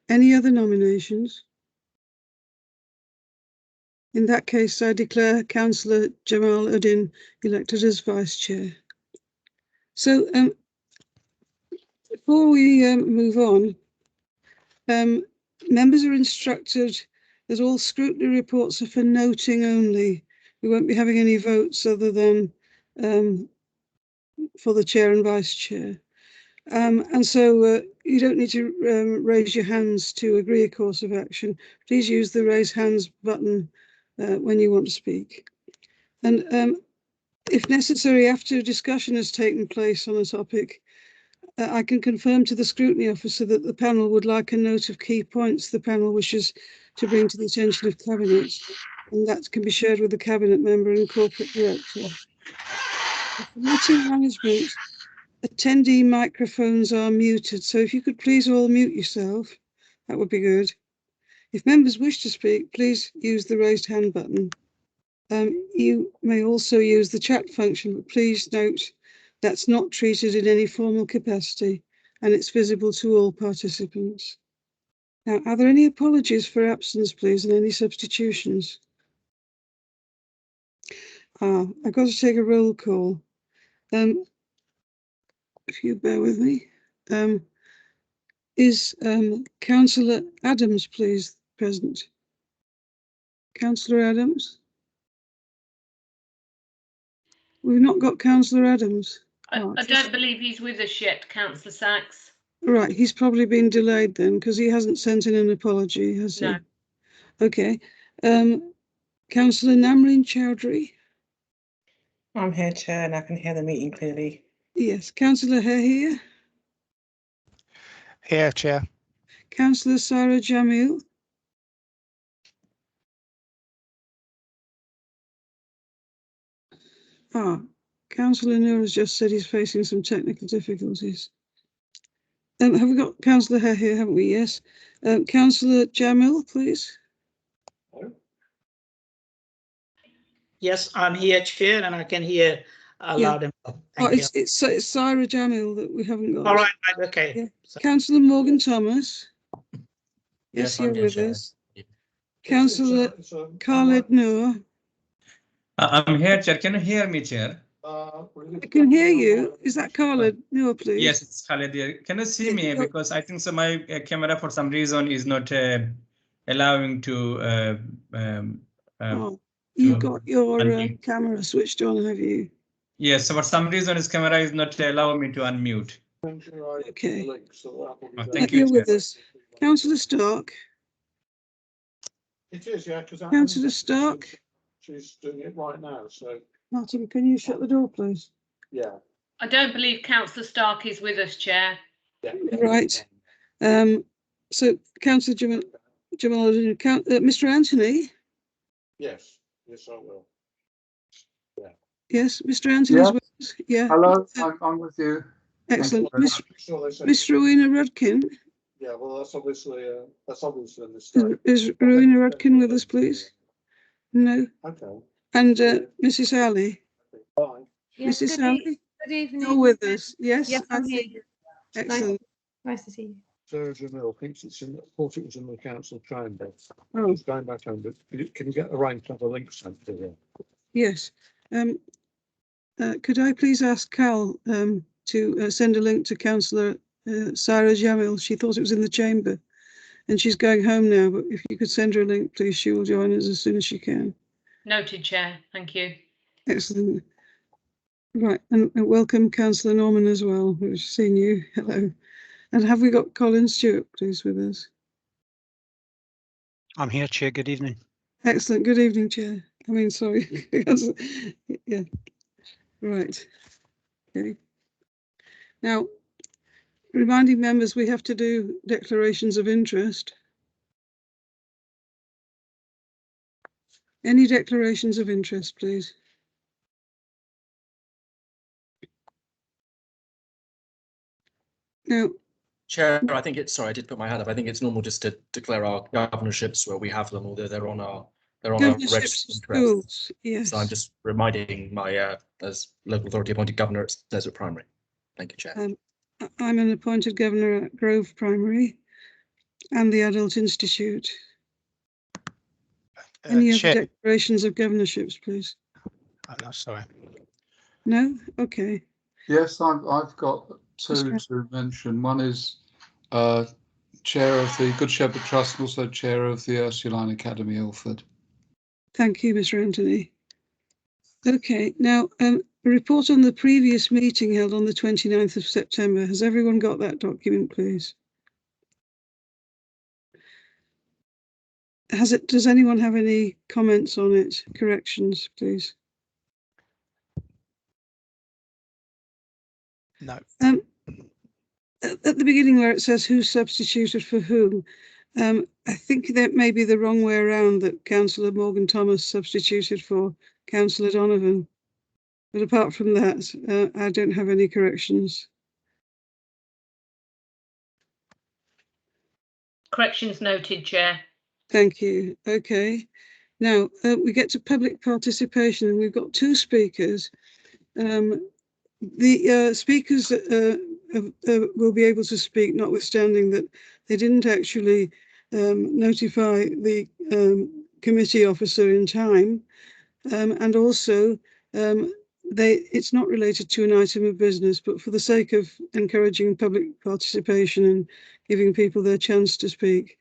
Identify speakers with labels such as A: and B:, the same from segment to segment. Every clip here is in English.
A: Any other nominations? In that case, I declare Councillor Jamal Uddin elected as Vice Chair. So before we move on, members are instructed that all scrutiny reports are for noting only. We won't be having any votes other than for the Chair and Vice Chair. And so you don't need to raise your hands to agree a course of action. Please use the raise hands button when you want to speak. And if necessary, after a discussion has taken place on a topic, I can confirm to the scrutiny officer that the panel would like a note of key points the panel wishes to bring to the attention of Cabinet, and that can be shared with the Cabinet member and corporate director. For meeting management, attendee microphones are muted, so if you could please all mute yourself, that would be good. If members wish to speak, please use the raised hand button. You may also use the chat function, but please note that's not treated in any formal capacity and it's visible to all participants. Now, are there any apologies for absence, please, and any substitutions? I've got to take a roll call. If you bear with me. Is Councillor Adams, please, present? Councillor Adams? We've not got Councillor Adams.
B: I don't believe he's with us yet, Councillor Sachs.
A: Right, he's probably been delayed then because he hasn't sent in an apology, has he?
B: No.
A: Okay. Councillor Namreen Chowdhury?
C: I'm here, Chair, and I can hear the meeting clearly.
A: Yes. Councillor Hahir?
D: Here, Chair.
A: Councillor Sarah Jamil? Councillor Noor has just said he's facing some technical difficulties. Have we got Councillor Hahir, haven't we? Yes. Councillor Jamil, please.
E: Yes, I'm here, Chair, and I can hear loud and
A: clear. It's Sarah Jamil that we haven't got.
E: All right, okay.
A: Yeah. Councillor Morgan Thomas. Yes, you're with us. Councillor Khaled Noor.
F: I'm here, Chair. Can you hear me, Chair?
A: I can hear you. Is that Khaled Noor, please?
F: Yes, it's Khaled here. Can you see me? Because I think so my camera for some reason is not allowing to
A: you've got your camera switched on, have you?
F: Yes, so for some reason his camera is not allowing me to unmute.
A: Okay.
F: Thank you,
A: you're with us. Councillor Stark.
G: It is, yeah, because
A: Councillor Stark.
G: She's doing it right now, so.
A: Martin, can you shut the door, please?
G: Yeah.
B: I don't believe Councillor Stark is with us, Chair.
G: Yeah.
A: Right. So Councillor Jamal, Mr. Anthony.
G: Yes, yes, I will. Yeah.
A: Yes, Mr. Anthony's with us. Yeah.
H: Hello, I'm with you.
A: Excellent. Miss Rowena Rudkin.
G: Yeah, well, that's obviously a mistake.
A: Is Rowena Rudkin with us, please? No.
G: Okay.
A: And Mrs. Alley.
G: Bye.
I: Yes,
A: Mrs. Alley.
I: Good evening.
A: You're with us. Yes.
I: Yes, I'm here.
A: Excellent.
I: Nice to see you.
G: Sarah Jamil thinks thought it was in the council chamber.
A: Oh.
G: It's going back home, but can you get arranged to have a link sent to her?
A: Yes. Could I please ask Cal to send a link to Councillor Sarah Jamil? She thought it was in the chamber and she's going home now, but if you could send her a link, please, she will join us as soon as she can.
B: Noted, Chair. Thank you.
A: Excellent. Right, and welcome Councillor Norman as well, who's seen you. Hello. And have we got Colin Stewart, please, with us?
D: I'm here, Chair. Good evening.
A: Excellent. Good evening, Chair. I mean, sorry. Yeah. Right. Okay. Now, reminding members we have to do declarations of interest. Any declarations of interest, please? Now,
J: Chair, I think it's sorry, I did put my hand up. I think it's normal just to declare our governorships where we have them, although they're on our register.
A: Schools, yes.
J: So I'm just reminding my as local authority appointed governor at Desert Primary. Thank you, Chair.
A: I'm an appointed governor at Grove Primary. and the Adult Institute. Any other
D: Chair,
A: declarations of governorships, please?
D: no, sorry.
A: No? Okay.
H: Yes, I've got two
A: That's
H: to mention. One is chair of the Good Shepherd Trust and also chair of the Ursuline Academy, Ilford.
A: Thank you, Mr. Anthony. Okay, now a report on the previous meeting held on the 29th of September. Has everyone got that document, please? Does anyone have any comments on it? Corrections, please.
D: No.
A: At the beginning where it says who substituted for whom, I think that may be the wrong way around, that Councillor Morgan Thomas substituted for Councillor Donovan. But apart from that, I don't have any corrections.
B: Corrections noted, Chair.
A: Thank you. Okay. Now we get to public participation, and we've got two speakers. The speakers will be able to speak, notwithstanding that they didn't actually notify the committee officer in time, and also it's not related to an item of business, but for the sake of encouraging public participation and giving people their chance to speak,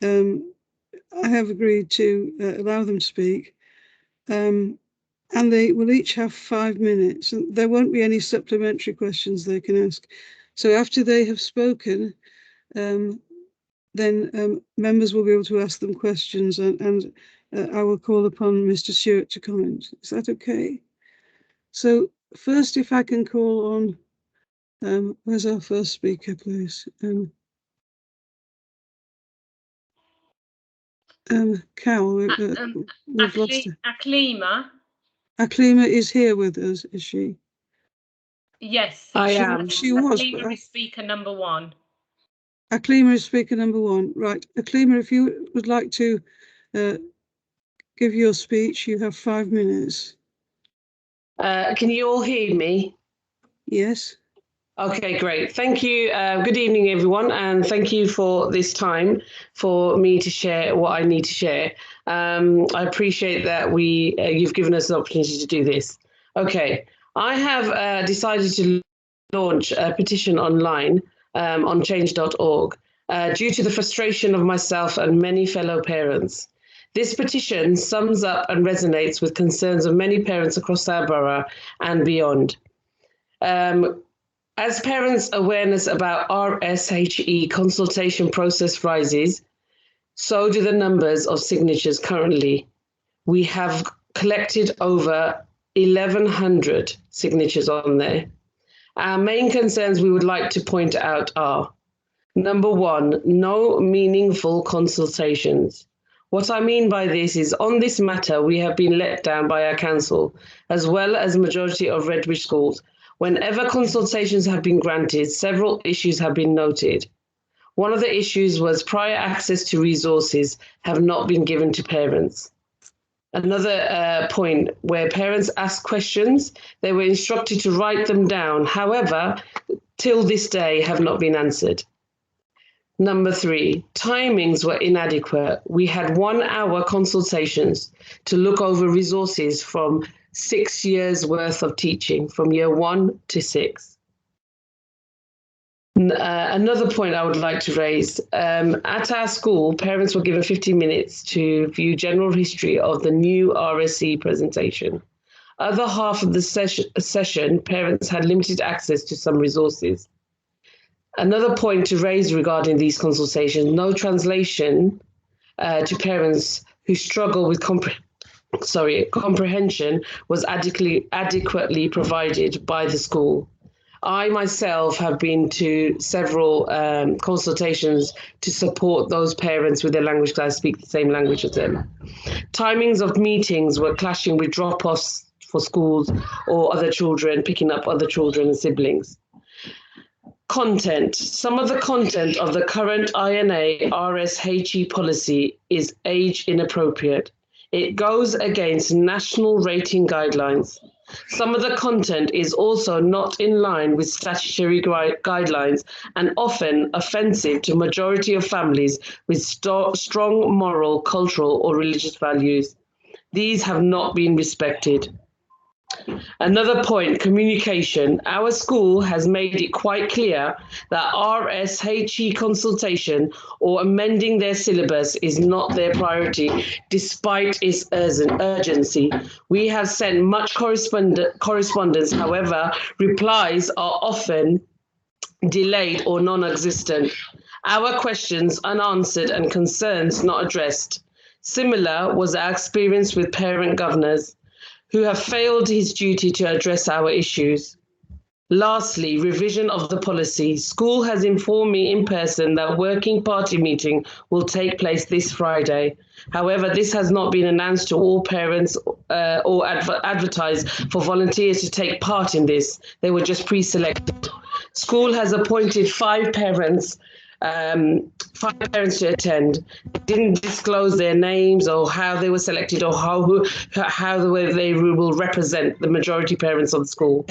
A: I have agreed to allow them to speak. And they will each have 5 minutes, and there won't be any supplementary questions they can ask. So after they have spoken, then members will be able to ask them questions, and I will call upon Mr. Stewart to comment. Is that okay? So first, if I can call on, where's our first speaker, please? Cal, we've lost her.
B: Aklima.
A: Aklima is here with us, is she?
B: Yes,
I: I am.
A: She was.
B: Aklima is speaker number 1.
A: Aklima is speaker number 1. Right, Aklima, if you would like to give your speech, you have 5 minutes.
I: Can you all hear me?
A: Yes.
I: Okay, great. Thank you. Good evening, everyone, and thank you for this time for me to share what I need to share. I appreciate that you've given us the opportunity to do this. Okay, I have decided to launch a petition online on change.org due to the frustration of myself and many fellow parents. This petition sums up and resonates with concerns of many parents across our borough and beyond. As parents' awareness about RSHE consultation process rises, so do the numbers of signatures currently. We have collected over 1,100 signatures on there. Our main concerns we would like to point out are: number 1, no meaningful consultations. What I mean by this is, on this matter, we have been let down by our council, as well as the majority of Redbridge schools. Whenever consultations have been granted, several issues have been noted. One of the issues was prior access to resources have not been given to parents. Another point where parents ask questions, they were instructed to write them down. However, till this day have not been answered. Number 3, timings were inadequate. We had 1-hour consultations to look over resources from 6 years worth of teaching, from year 1 to 6. Another point I would like to raise, at our school, parents were given 15 minutes to view general history of the new RSE presentation. Other half of the session, parents had limited access to some resources. Another point to raise regarding these consultations, no translation to parents who struggle with comprehension was adequately provided by the school. I myself have been to several consultations to support those parents with their language, because I speak the same language as them. Timings of meetings were clashing with drop-offs for schools or other children, picking up other children and siblings. Content. Some of the content of the current INA RSHE policy is age inappropriate. It goes against national rating guidelines. Some of the content is also not in line with statutory guidelines and often offensive to majority of families with strong moral, cultural or religious values. These have not been respected. Another point, communication. Our school has made it quite clear that RSHE consultation or amending their syllabus is not their priority, despite its urgency. We have sent much correspondence, however, replies are often delayed or non-existent. Our questions unanswered and concerns not addressed. Similar was our experience with parent governors, who have failed his duty to address our issues. Lastly, revision of the policy. School has informed me in person that working party meeting will take place this Friday. However, this has not been announced to all parents or advertised for volunteers to take part in this. They were just pre-selected. School has appointed 5 parents to attend. Didn't disclose their names or how they were selected or how they will represent the majority parents of the school.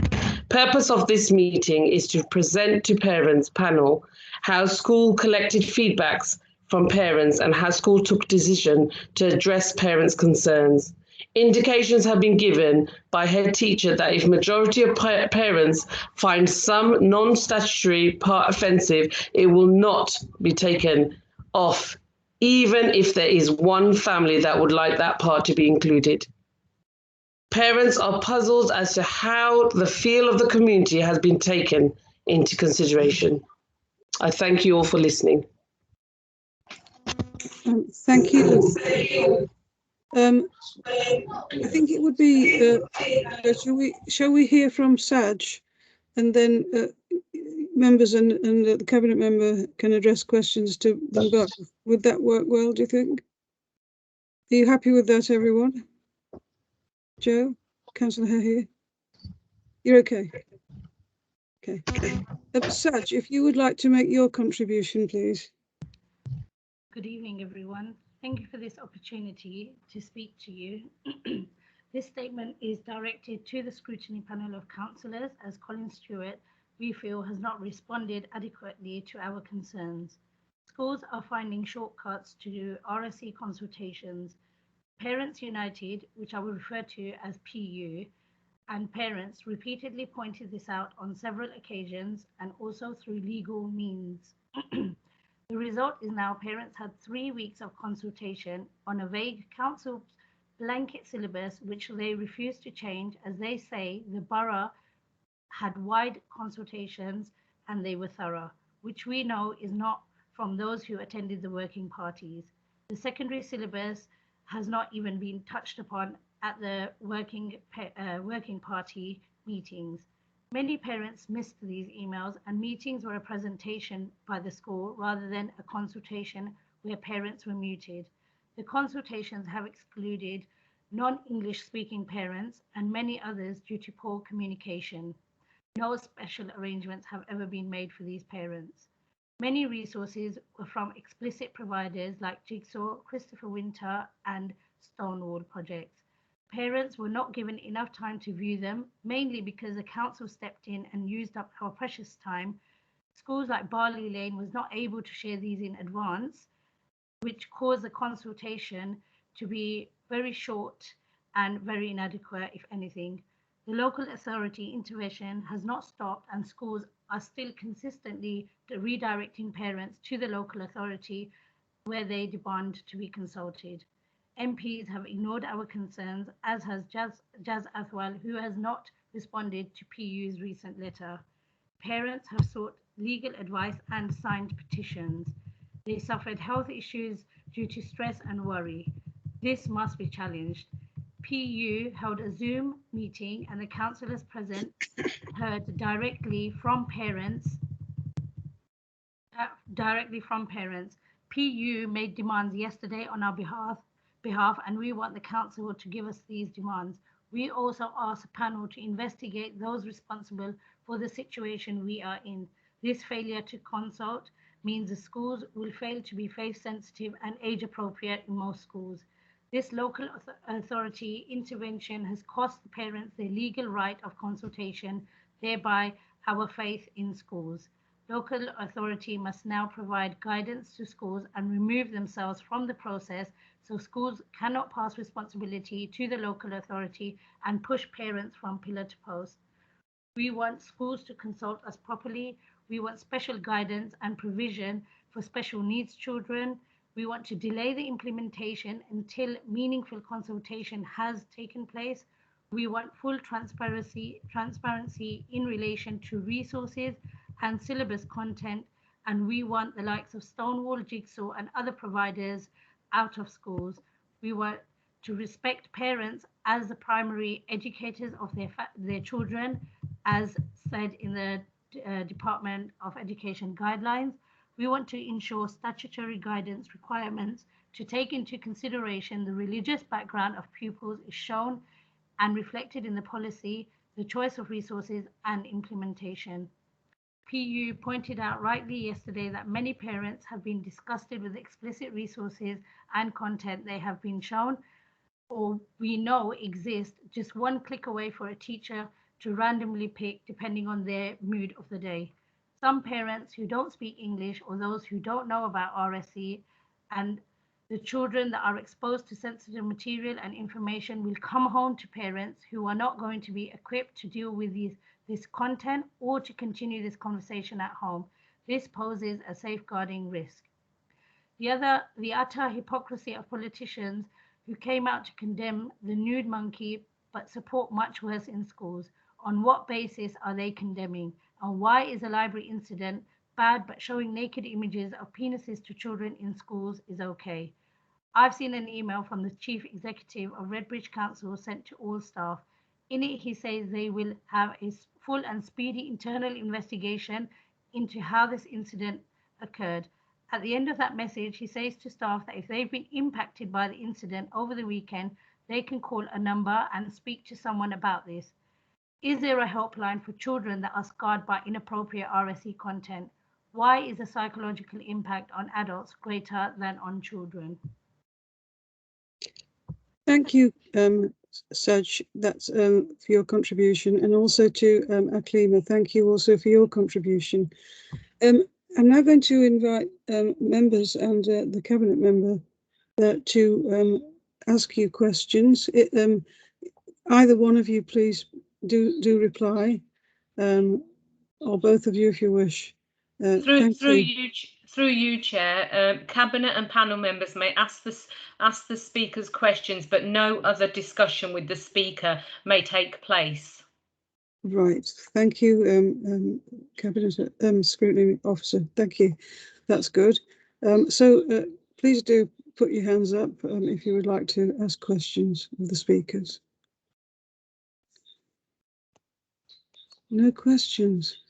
I: Purpose of this meeting is to present to parents panel how school collected feedbacks from parents and how school took decision to address parents' concerns. Indications have been given by head teacher that if majority of parents find some non-statutory part offensive, it will not be taken off, even if there is one family that would like that part to be included. Parents are puzzled as to how the feel of the community has been taken into consideration. I thank you all for listening.
A: Thank you. I think it would be, shall we hear from Saj, and then members and the cabinet member can address questions to them both. Would that work well, do you think? Are you happy with that, everyone? Joe, Councillor here. You're okay. Okay. Saj, if you would like to make your contribution, please.
D: Good evening, everyone. Thank you for this opportunity to speak to you. This statement is directed to the scrutiny panel of councillors, as Colin Stewart, we feel, has not responded adequately to our concerns. Schools are finding shortcuts to do RSE consultations. Parents United, which I will refer to as PU, and parents repeatedly pointed this out on several occasions and also through legal means. The result is now parents had 3 weeks of consultation on a vague council blanket syllabus, which they refused to change, as they say the borough had wide consultations and they were thorough, which we know is not from those who attended the working parties. The secondary syllabus has not even been touched upon at the working party meetings. Many parents missed these emails, and meetings were a presentation by the school rather than a consultation where parents were muted. The consultations have excluded non-English speaking parents and many others due to poor communication. No special arrangements have ever been made for these parents. Many resources were from explicit providers like Jigsaw, Christopher Winter and Stonewall projects. Parents were not given enough time to view them, mainly because the council stepped in and used up our precious time. Schools like Barley Lane was not able to share these in advance, which caused the consultation to be very short and very inadequate, if anything. The local authority intervention has not stopped, and schools are still consistently redirecting parents to the local authority where they demand to be consulted. MPs have ignored our concerns, as has Jazz Athwal, who has not responded to PU's recent letter. Parents have sought legal advice and signed petitions. They suffered health issues due to stress and worry. This must be challenged. PU held a Zoom meeting and the councillors present heard directly from parents. PU made demands yesterday on our behalf, and we want the council to give us these demands. We also asked the panel to investigate those responsible for the situation we are in. This failure to consult means the schools will fail to be faith sensitive and age appropriate in most schools. This local authority intervention has cost the parents their legal right of consultation, thereby our faith in schools. Local authority must now provide guidance to schools and remove themselves from the process so schools cannot pass responsibility to the local authority and push parents from pillar to post. We want schools to consult us properly. We want special guidance and provision for special needs children. We want to delay the implementation until meaningful consultation has taken place. We want full transparency in relation to resources and syllabus content, and we want the likes of Stonewall, Jigsaw, and other providers out of schools. We want to respect parents as the primary educators of their children, as said in the Department of Education guidelines. We want to ensure statutory guidance requirements to take into consideration the religious background of pupils is shown and reflected in the policy, the choice of resources and implementation. PU pointed out rightly yesterday that many parents have been disgusted with the explicit resources and content they have been shown or we know exist just one click away for a teacher to randomly pick depending on their mood of the day. Some parents who don't speak English or those who don't know about RSE and the children that are exposed to sensitive material and information will come home to parents who are not going to be equipped to deal with this content or to continue this conversation at home. This poses a safeguarding risk. The utter hypocrisy of politicians who came out to condemn the nude monkey but support much worse in schools. On what basis are they condemning? And why is a library incident bad but showing naked images of penises to children in schools is okay? I've seen an email from the Chief Executive of Redbridge Council sent to all staff. In it, he says they will have a full and speedy internal investigation into how this incident occurred. At the end of that message, he says to staff that if they've been impacted by the incident over the weekend, they can call a number and speak to someone about this. Is there a helpline for children that are scarred by inappropriate RSE content? Why is the psychological impact on adults greater than on children?
A: Thank you, Saj, that's for your contribution, and also to Aklima, thank you also for your contribution. I'm now going to invite members and the Cabinet member to ask you questions. Either one of you, please do reply, or both of you if you wish.
B: Through you, Chair, Cabinet and panel members may ask the speakers questions, but no other discussion with the speaker may take place.
A: Right, thank you, Cabinet Scrutiny Officer. Thank you. That's good. So please do put your hands up if you would like to ask questions of the speakers. No questions.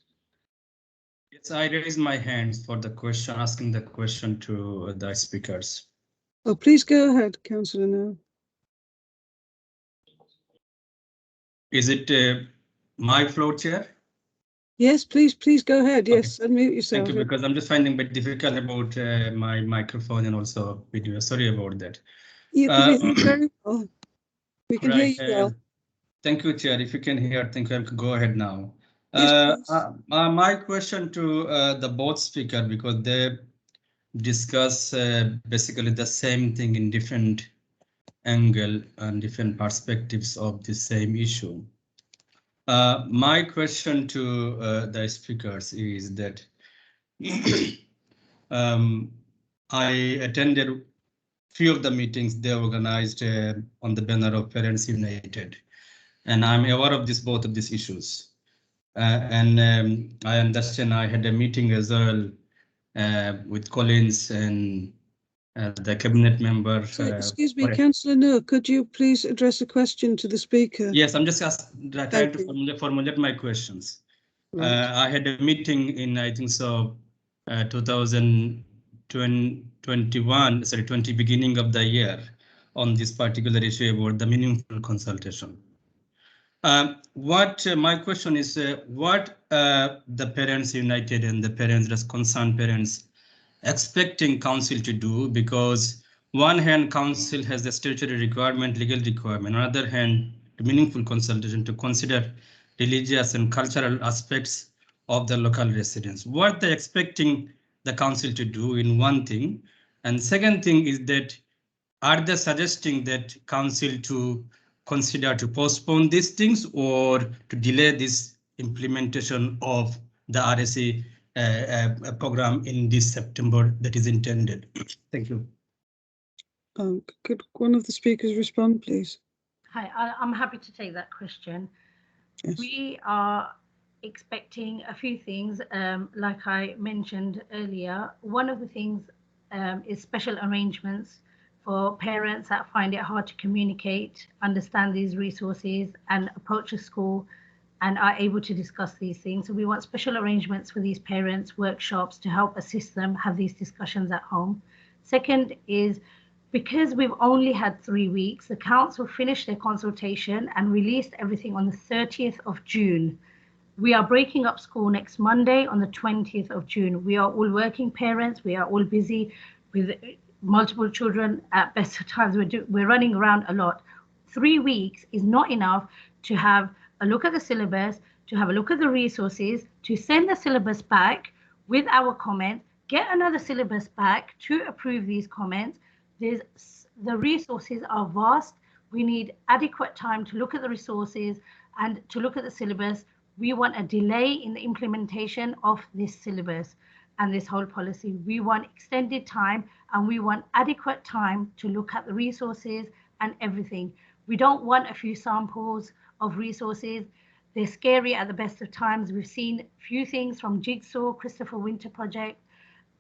F: Yes, I raise my hands for the question, asking the question to the speakers.
A: Oh, please go ahead, Councillor Now.
F: Is it my floor, Chair?
A: Yes, please go ahead. Yes,
F: Okay.
A: unmute yourself.
F: Thank you, because I'm just finding it difficult about my microphone and also video. Sorry about that.
A: You can be heard very well. We can hear you well.
F: Thank you, Chair. If you can hear, thank you. I can go ahead now.
A: Yes,
F: my question to the both speaker, because they discuss basically the same thing in different angle and different perspectives of the same issue. My question to the speakers is that I attended few of the meetings they organized on the banner of Parents United, and I'm aware of both of these issues. I understand I had a meeting as well with Collins and the cabinet member.
A: So, excuse me, Councillor Noor, could you please address a question to the speaker?
F: Yes, I'm just trying to formulate my questions. Right. I had a meeting in, I think so, 2021, sorry, 20 beginning of the year on this particular issue about the meaningful consultation. My question is, what the Parents United and the parents, concerned parents, expecting council to do, because one hand, council has the statutory requirement, legal requirement. On the other hand, the meaningful consultation to consider religious and cultural aspects of the local residents. What they're expecting the council to do in one thing. And second thing is that, are they suggesting that council to consider to postpone these things or to delay this implementation of the RSA program in this September that is intended? Thank you.
A: Could one of the speakers respond, please?
D: Hi, I'm happy to take that question.
A: Yes.
D: We are expecting a few things, like I mentioned earlier. One of the things is special arrangements for parents that find it hard to communicate, understand these resources, and approach a school and are able to discuss these things. So we want special arrangements for these parents, workshops to help assist them have these discussions at home. Second is, because we've only had 3 weeks, the council finished their consultation and released everything on the 30th of June. We are breaking up school next Monday on the 20th of June. We are all working parents. We are all busy with multiple children at best of times. We're running around a lot. 3 weeks is not enough to have a look at the syllabus, to have a look at the resources, to send the syllabus back with our comments, get another syllabus back to approve these comments. The resources are vast. We need adequate time to look at the resources and to look at the syllabus. We want a delay in the implementation of this syllabus and this whole policy. We want extended time and we want adequate time to look at the resources and everything. We don't want a few samples of resources. They're scary at the best of times. We've seen few things from Jigsaw, Christopher Winter Project,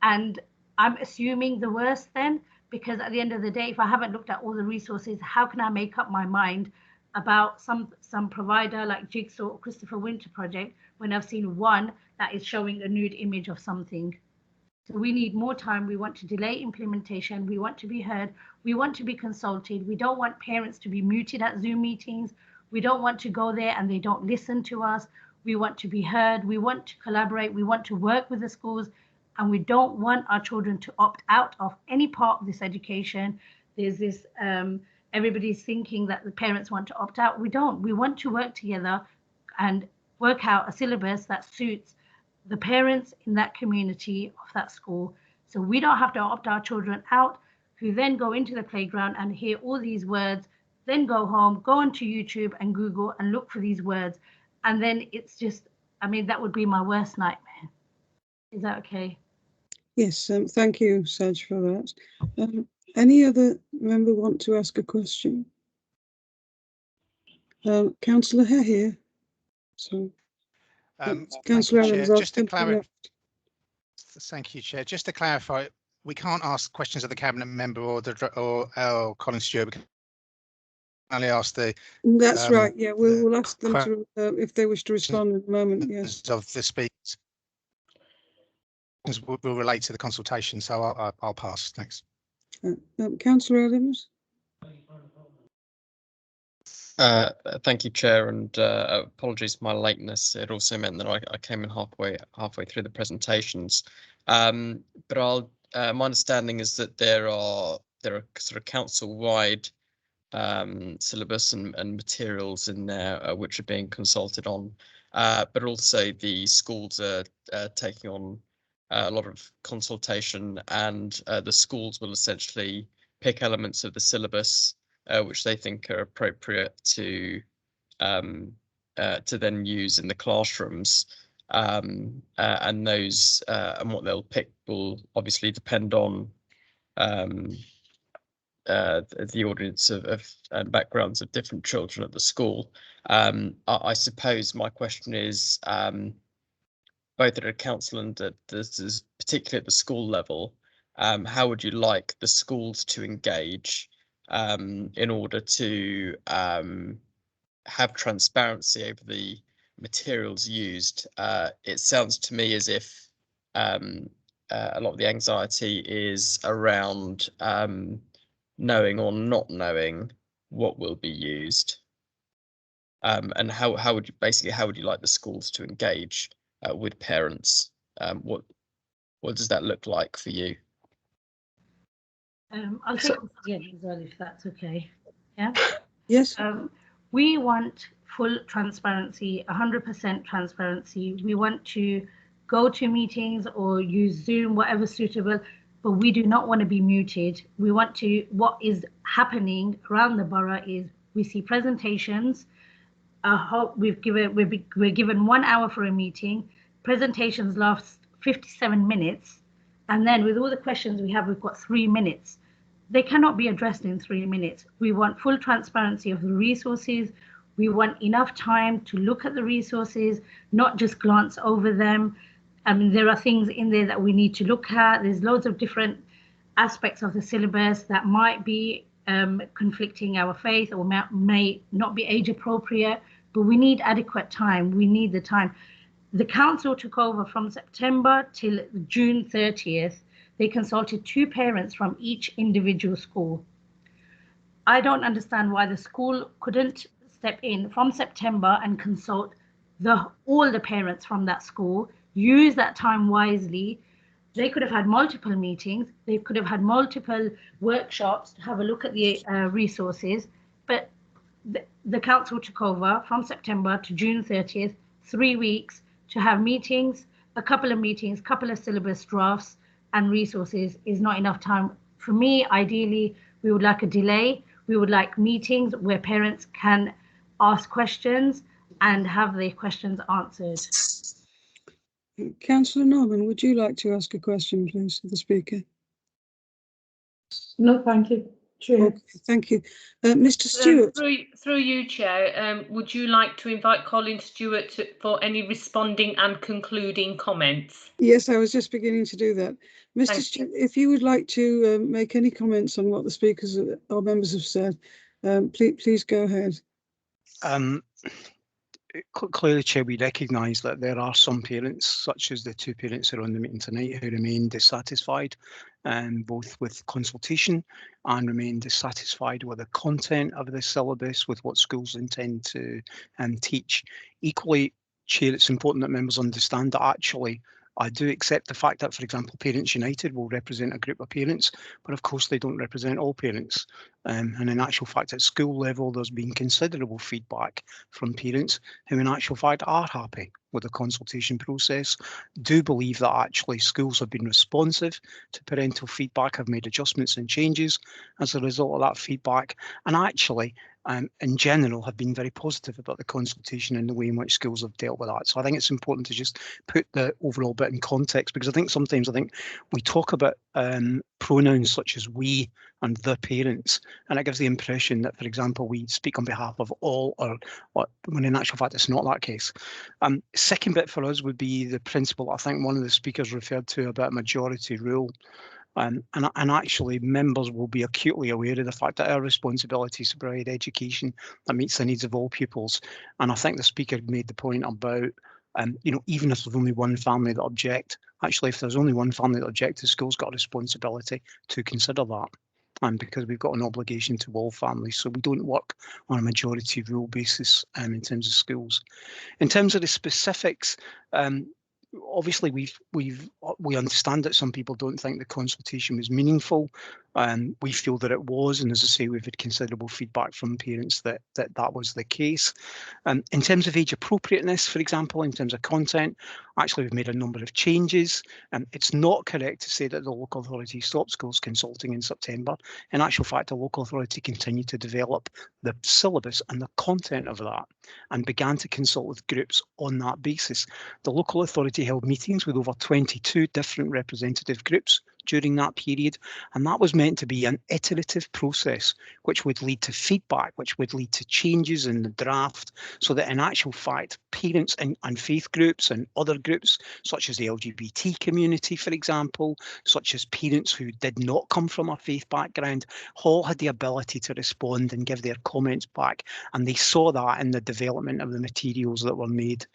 D: and I'm assuming the worst then, because at the end of the day, if I haven't looked at all the resources, how can I make up my mind about some provider like Jigsaw or Christopher Winter Project when I've seen one that is showing a nude image of something? So we need more time. We want to delay implementation. We want to be heard. We want to be consulted. We don't want parents to be muted at Zoom meetings. We don't want to go there and they don't listen to us. We want to be heard. We want to collaborate. We want to work with the schools. And we don't want our children to opt out of any part of this education. There's this, everybody's thinking that the parents want to opt out. We don't. We want to work together and work out a syllabus that suits the parents in that community of that school. So we don't have to opt our children out, who then go into the playground and hear all these words, then go home, go onto YouTube and Google and look for these words. And then it's just, I mean, that would be my worst nightmare. Is that okay?
A: Yes, thank you, Saj, for that. Any other member want to ask a question? Councillor Hare here. So, Councillor Adams,
K: just to clarify, thank you, Chair. Just to clarify, we can't ask questions of the cabinet member or Colin Stewart. We can only ask the.
A: That's right. Yeah, we'll ask them to if they wish to respond in a moment. Yes.
K: Of the speakers. Will relate to the consultation, so I'll pass. Thanks.
A: Councillor Adams.
J: Thank you, Chair, and apologies for my lateness. It also meant that I came in halfway through the presentations. But I'll my understanding is that there are sort of council-wide syllabus and materials in there which are being consulted on, but also the schools are taking on a lot of consultation, and the schools will essentially pick elements of the syllabus which they think are appropriate to then use in the classrooms, and those and what they'll pick will obviously depend on the audience of and backgrounds of different children at the school. I suppose my question is, both at a council and particularly at the school level, how would you like the schools to engage in order to have transparency over the materials used? It sounds to me as if a lot of the anxiety is around knowing or not knowing what will be used, and how would you like the schools to engage with parents? What does that look like for you?
D: I'll take this again as well, if that's okay. Yeah.
A: Yes.
D: We want full transparency, 100% transparency. We want to go to meetings or use Zoom, whatever suitable, but we do not want to be muted. We want to, what is happening around the borough is we see presentations. We're given 1 hour for a meeting. Presentations last 57 minutes. And then with all the questions we have, we've got 3 minutes. They cannot be addressed in 3 minutes. We want full transparency of the resources. We want enough time to look at the resources, not just glance over them. I mean, there are things in there that we need to look at. There's loads of different aspects of the syllabus that might be conflicting our faith or may not be age appropriate, but we need adequate time. We need the time. The council took over from September till June 30th. They consulted 2 parents from each individual school. I don't understand why the school couldn't step in from September and consult all the parents from that school, use that time wisely. They could have had multiple meetings. They could have had multiple workshops to have a look at the resources. But the council took over from September to June 30th, 3 weeks to have meetings, a couple of syllabus drafts, and resources is not enough time. For me, ideally, we would like a delay. We would like meetings where parents can ask questions and have their questions answered.
A: Councillor Norman, would you like to ask a question, please, to the Speaker?
C: No, thank you, Chair.
A: Okay, thank you. Mr. Stewart.
B: Through you, Chair, would you like to invite Colin Stewart for any responding and concluding comments?
A: Yes, I was just beginning to do that. Mr. Stewart, if you would like to make any comments on what the speakers or members have said, please go ahead.
L: Clearly, Chair, we recognise that there are some parents, such as the 2 parents who are on the meeting tonight, who remain dissatisfied, both with consultation and remain dissatisfied with the content of the syllabus, with what schools intend to teach. Equally, Chair, it's important that members understand that actually I do accept the fact that, for example, Parents United will represent a group of parents, but of course they don't represent all parents. And in actual fact, at school level, there's been considerable feedback from parents who in actual fact are happy with the consultation process, do believe that actually schools have been responsive to parental feedback, have made adjustments and changes as a result of that feedback, and actually in general have been very positive about the consultation and the way in which schools have dealt with that. So I think it's important to just put the overall bit in context, because I think sometimes we talk about pronouns such as we and the parents, and it gives the impression that, for example, we speak on behalf of all, or when in actual fact it's not that case. Second bit for us would be the principle I think one of the speakers referred to about majority rule. And actually members will be acutely aware of the fact that our responsibility is to provide education that meets the needs of all pupils. And I think the speaker made the point about, even if there's only one family that object, actually if there's only one family that objects, the school's got a responsibility to consider that. And because we've got an obligation to all families, so we don't work on a majority rule basis in terms of schools. In terms of the specifics, obviously we understand that some people don't think the consultation was meaningful. We feel that it was, and as I say, we've had considerable feedback from parents that was the case. In terms of age appropriateness, for example, in terms of content, actually we've made a number of changes. It's not correct to say that the local authority stopped schools consulting in September. In actual fact, the local authority continued to develop the syllabus and the content of that and began to consult with groups on that basis. The local authority held meetings with over 22 different representative groups during that period, and that was meant to be an iterative process which would lead to feedback, which would lead to changes in the draft, so that in actual fact parents and faith groups and other groups such as the LGBT community, for example, such as parents who did not come from a faith background, all had the ability to respond and give their comments back, and they saw that in the development of the materials that were made.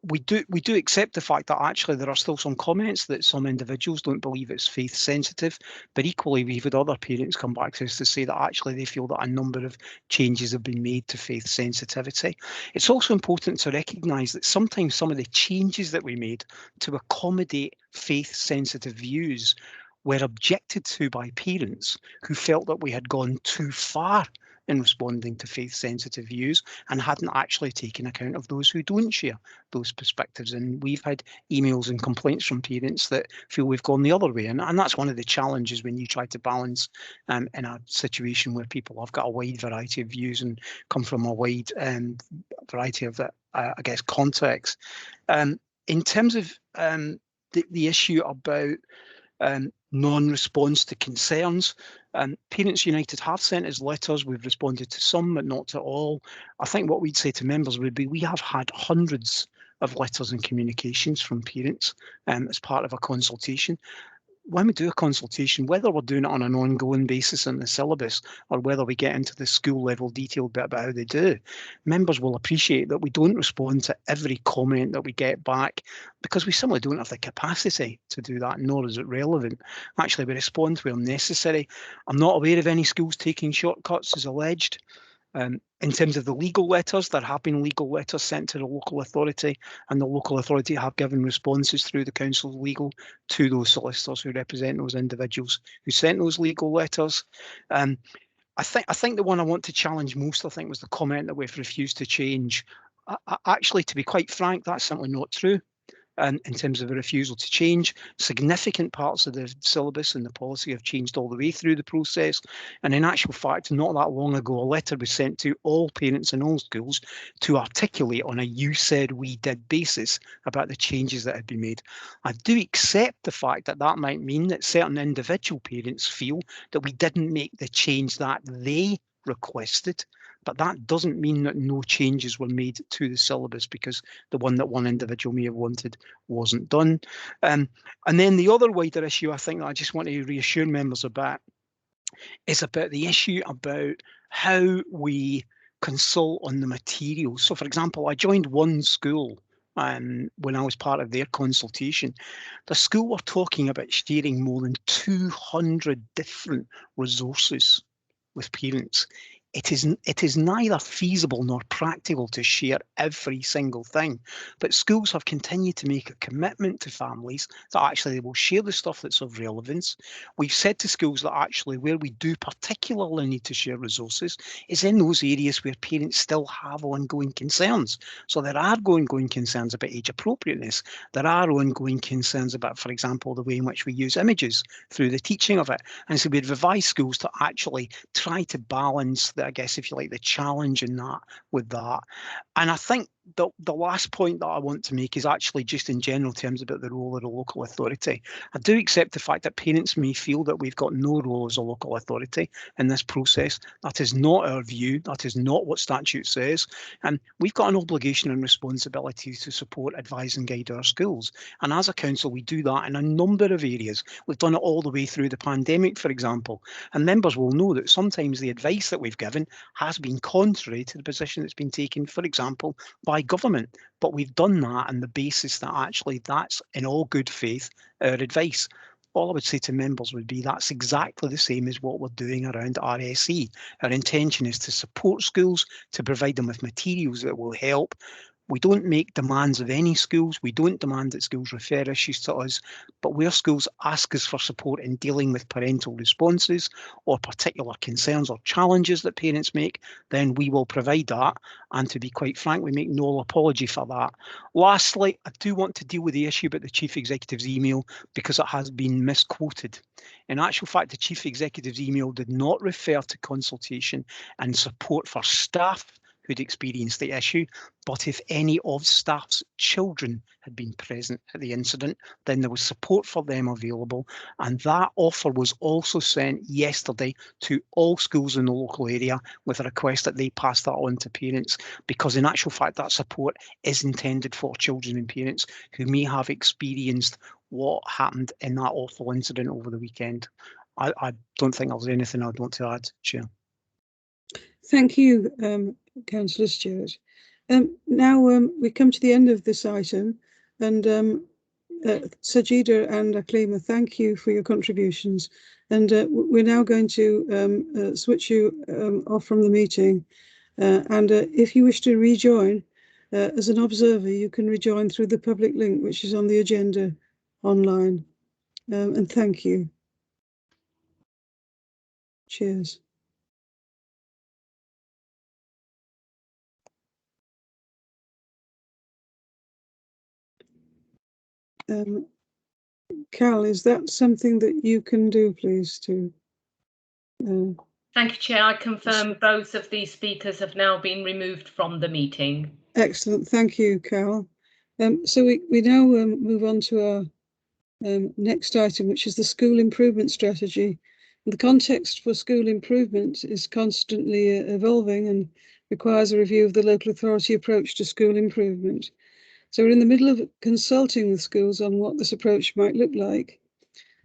L: We do accept the fact that actually there are still some comments that some individuals don't believe it's faith sensitive, but equally we've had other parents come back to us to say that actually they feel that a number of changes have been made to faith sensitivity. It's also important to recognise that sometimes some of the changes that we made to accommodate faith sensitive views were objected to by parents who felt that we had gone too far in responding to faith-sensitive views and hadn't actually taken account of those who don't share those perspectives. And we've had emails and complaints from parents that feel we've gone the other way. And that's one of the challenges when you try to balance in a situation where people have got a wide variety of views and come from a wide variety of, I guess, contexts. In terms of the issue about non-response to concerns, Parents United have sent us letters. We've responded to some, but not to all. I think what we'd say to members would be we have had hundreds of letters and communications from parents as part of a consultation. When we do a consultation, whether we're doing it on an ongoing basis in the syllabus or whether we get into the school level detailed bit about how they do, members will appreciate that we don't respond to every comment that we get back because we simply don't have the capacity to do that, nor is it relevant. Actually, we respond where necessary. I'm not aware of any schools taking shortcuts as alleged. In terms of the legal letters, there have been legal letters sent to the local authority, and the local authority have given responses through the Council of Legal to those solicitors who represent those individuals who sent those legal letters. I think the one I want to challenge most, I think, was the comment that we've refused to change. Actually, to be quite frank, that's simply not true. And in terms of a refusal to change, significant parts of the syllabus and the policy have changed all the way through the process. And in actual fact, not that long ago, a letter was sent to all parents in all schools to articulate on a you said we did basis about the changes that had been made. I do accept the fact that that might mean that certain individual parents feel that we didn't make the change that they requested, but that doesn't mean that no changes were made to the syllabus because the one that one individual may have wanted wasn't done. And then the other wider issue I think that I just want to reassure members about is about the issue about how we consult on the materials. So for example, I joined one school when I was part of their consultation. The school were talking about sharing more than 200 different resources with parents. It is neither feasible nor practical to share every single thing, but schools have continued to make a commitment to families that actually they will share the stuff that's of relevance. We've said to schools that actually where we do particularly need to share resources is in those areas where parents still have ongoing concerns. So there are ongoing concerns about age appropriateness. There are ongoing concerns about, for example, the way in which we use images through the teaching of it. And so we'd advise schools to actually try to balance I guess, if you like, the challenge in that with that. And I think the last point that I want to make is actually just in general terms about the role of the local authority. I do accept the fact that parents may feel that we've got no role as a local authority in this process. That is not our view. That is not what statute says. And we've got an obligation and responsibility to support, advise and guide our schools. And as a council, we do that in a number of areas. We've done it all the way through the pandemic, for example. And members will know that sometimes the advice that we've given has been contrary to the position that's been taken, for example, by government, but we've done that on the basis that actually that's in all good faith our advice. All I would say to members would be that's exactly the same as what we're doing around RSE. Our intention is to support schools, to provide them with materials that will help. We don't make demands of any schools. We don't demand that schools refer issues to us, but where schools ask us for support in dealing with parental responses or particular concerns or challenges that parents make, then we will provide that. And to be quite frank, we make no apology for that. Lastly, I do want to deal with the issue about the Chief Executive's email because it has been misquoted. In actual fact, the Chief Executive's email did not refer to consultation and support for staff who'd experienced the issue, but if any of staff's children had been present at the incident, then there was support for them available. And that offer was also sent yesterday to all schools in the local area with a request that they pass that on to parents, because in actual fact, that support is intended for children and parents who may have experienced what happened in that awful incident over the weekend. I don't think there's anything I'd want to add, Chair.
A: Thank you, Councillor Stewart. Now we come to the end of this item, and Sajida and Aklima, thank you for your contributions. And we're now going to switch you off from the meeting. And if you wish to rejoin as an observer, you can rejoin through the public link, which is on the agenda online. And thank you. Cheers. Cal, is that something that you can do, please, to...
B: Thank you, Chair. I confirm both of these speakers have now been removed from the meeting.
A: Excellent. Thank you, Cal. So we now move on to our next item, which is the school improvement strategy. The context for school improvement is constantly evolving and requires a review of the local authority approach to school improvement. So we're in the middle of consulting with schools on what this approach might look like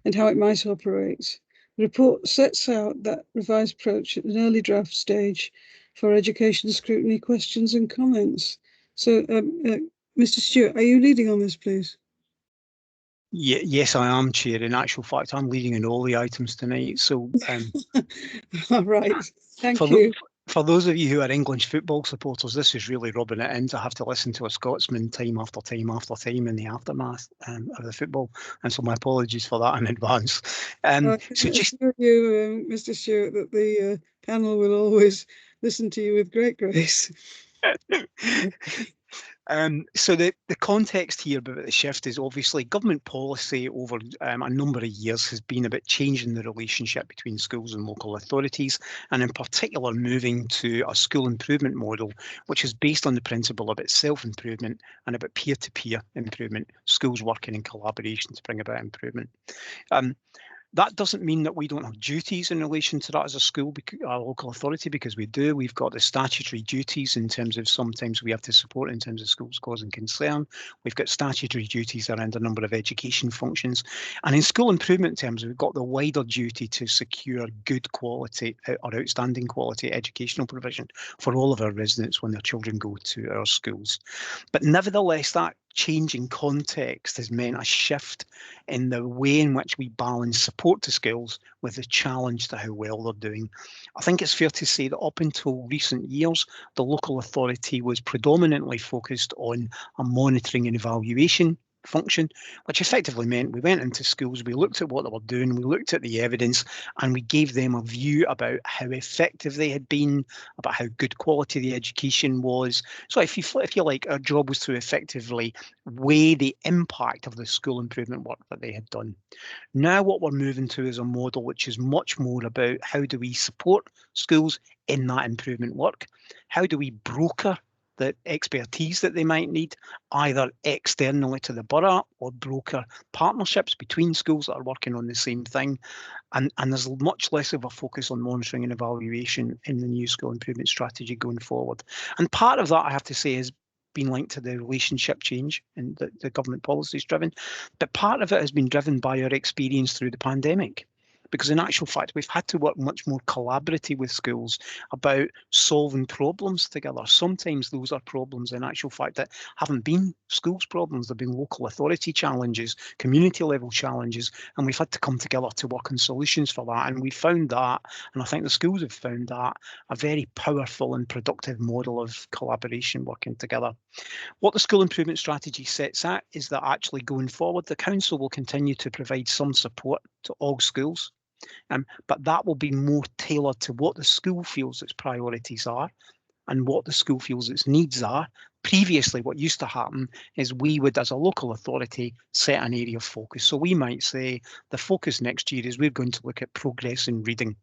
A: and how it might operate. The report sets out that revised approach at an early draft stage for education scrutiny questions and comments. So, Mr. Stewart, are you leading on this, please?
L: Yes, I am, Chair. In actual fact, I'm leading on all the items tonight. So,
A: all right, thank you.
L: For those of you who are English football supporters, this is really rubbing it in to have to listen to a Scotsman time after time after time in the aftermath of the football. And so my apologies for that in advance.
A: So just you, Mr. Stewart, that the panel will always listen to you with great grace.
L: So the context here about the shift is obviously government policy over a number of years has been about changing the relationship between schools and local authorities, and in particular moving to a school improvement model, which is based on the principle about self-improvement and about peer-to-peer improvement, schools working in collaboration to bring about improvement. That doesn't mean that we don't have duties in relation to that as a school, our local authority, because we do. We've got the statutory duties in terms of sometimes we have to support in terms of schools causing concern. We've got statutory duties around a number of education functions. And in school improvement terms, we've got the wider duty to secure good quality or outstanding quality educational provision for all of our residents when their children go to our schools. But nevertheless, that change in context has meant a shift in the way in which we balance support to schools with the challenge to how well they're doing. I think it's fair to say that up until recent years, the local authority was predominantly focused on a monitoring and evaluation function, which effectively meant we went into schools, we looked at what they were doing, we looked at the evidence, and we gave them a view about how effective they had been, about how good quality the education was. So if you like, our job was to effectively weigh the impact of the school improvement work that they had done. Now what we're moving to is a model which is much more about how do we support schools in that improvement work? How do we broker the expertise that they might need, either externally to the borough or broker partnerships between schools that are working on the same thing. And there's much less of a focus on monitoring and evaluation in the new school improvement strategy going forward. And part of that, I have to say, is been linked to the relationship change and the government policy is driven. But part of it has been driven by our experience through the pandemic. Because in actual fact, we've had to work much more collaboratively with schools about solving problems together. Sometimes those are problems in actual fact that haven't been schools problems, they've been local authority challenges, community level challenges, and we've had to come together to work on solutions for that. And we found that, and I think the schools have found that, a very powerful and productive model of collaboration working together. What the school improvement strategy sets out is that actually going forward, the council will continue to provide some support to all schools. But that will be more tailored to what the school feels its priorities are and what the school feels its needs are. Previously, what used to happen is we would, as a local authority, set an area of focus. So we might say the focus next year is we're going to look at progress in reading,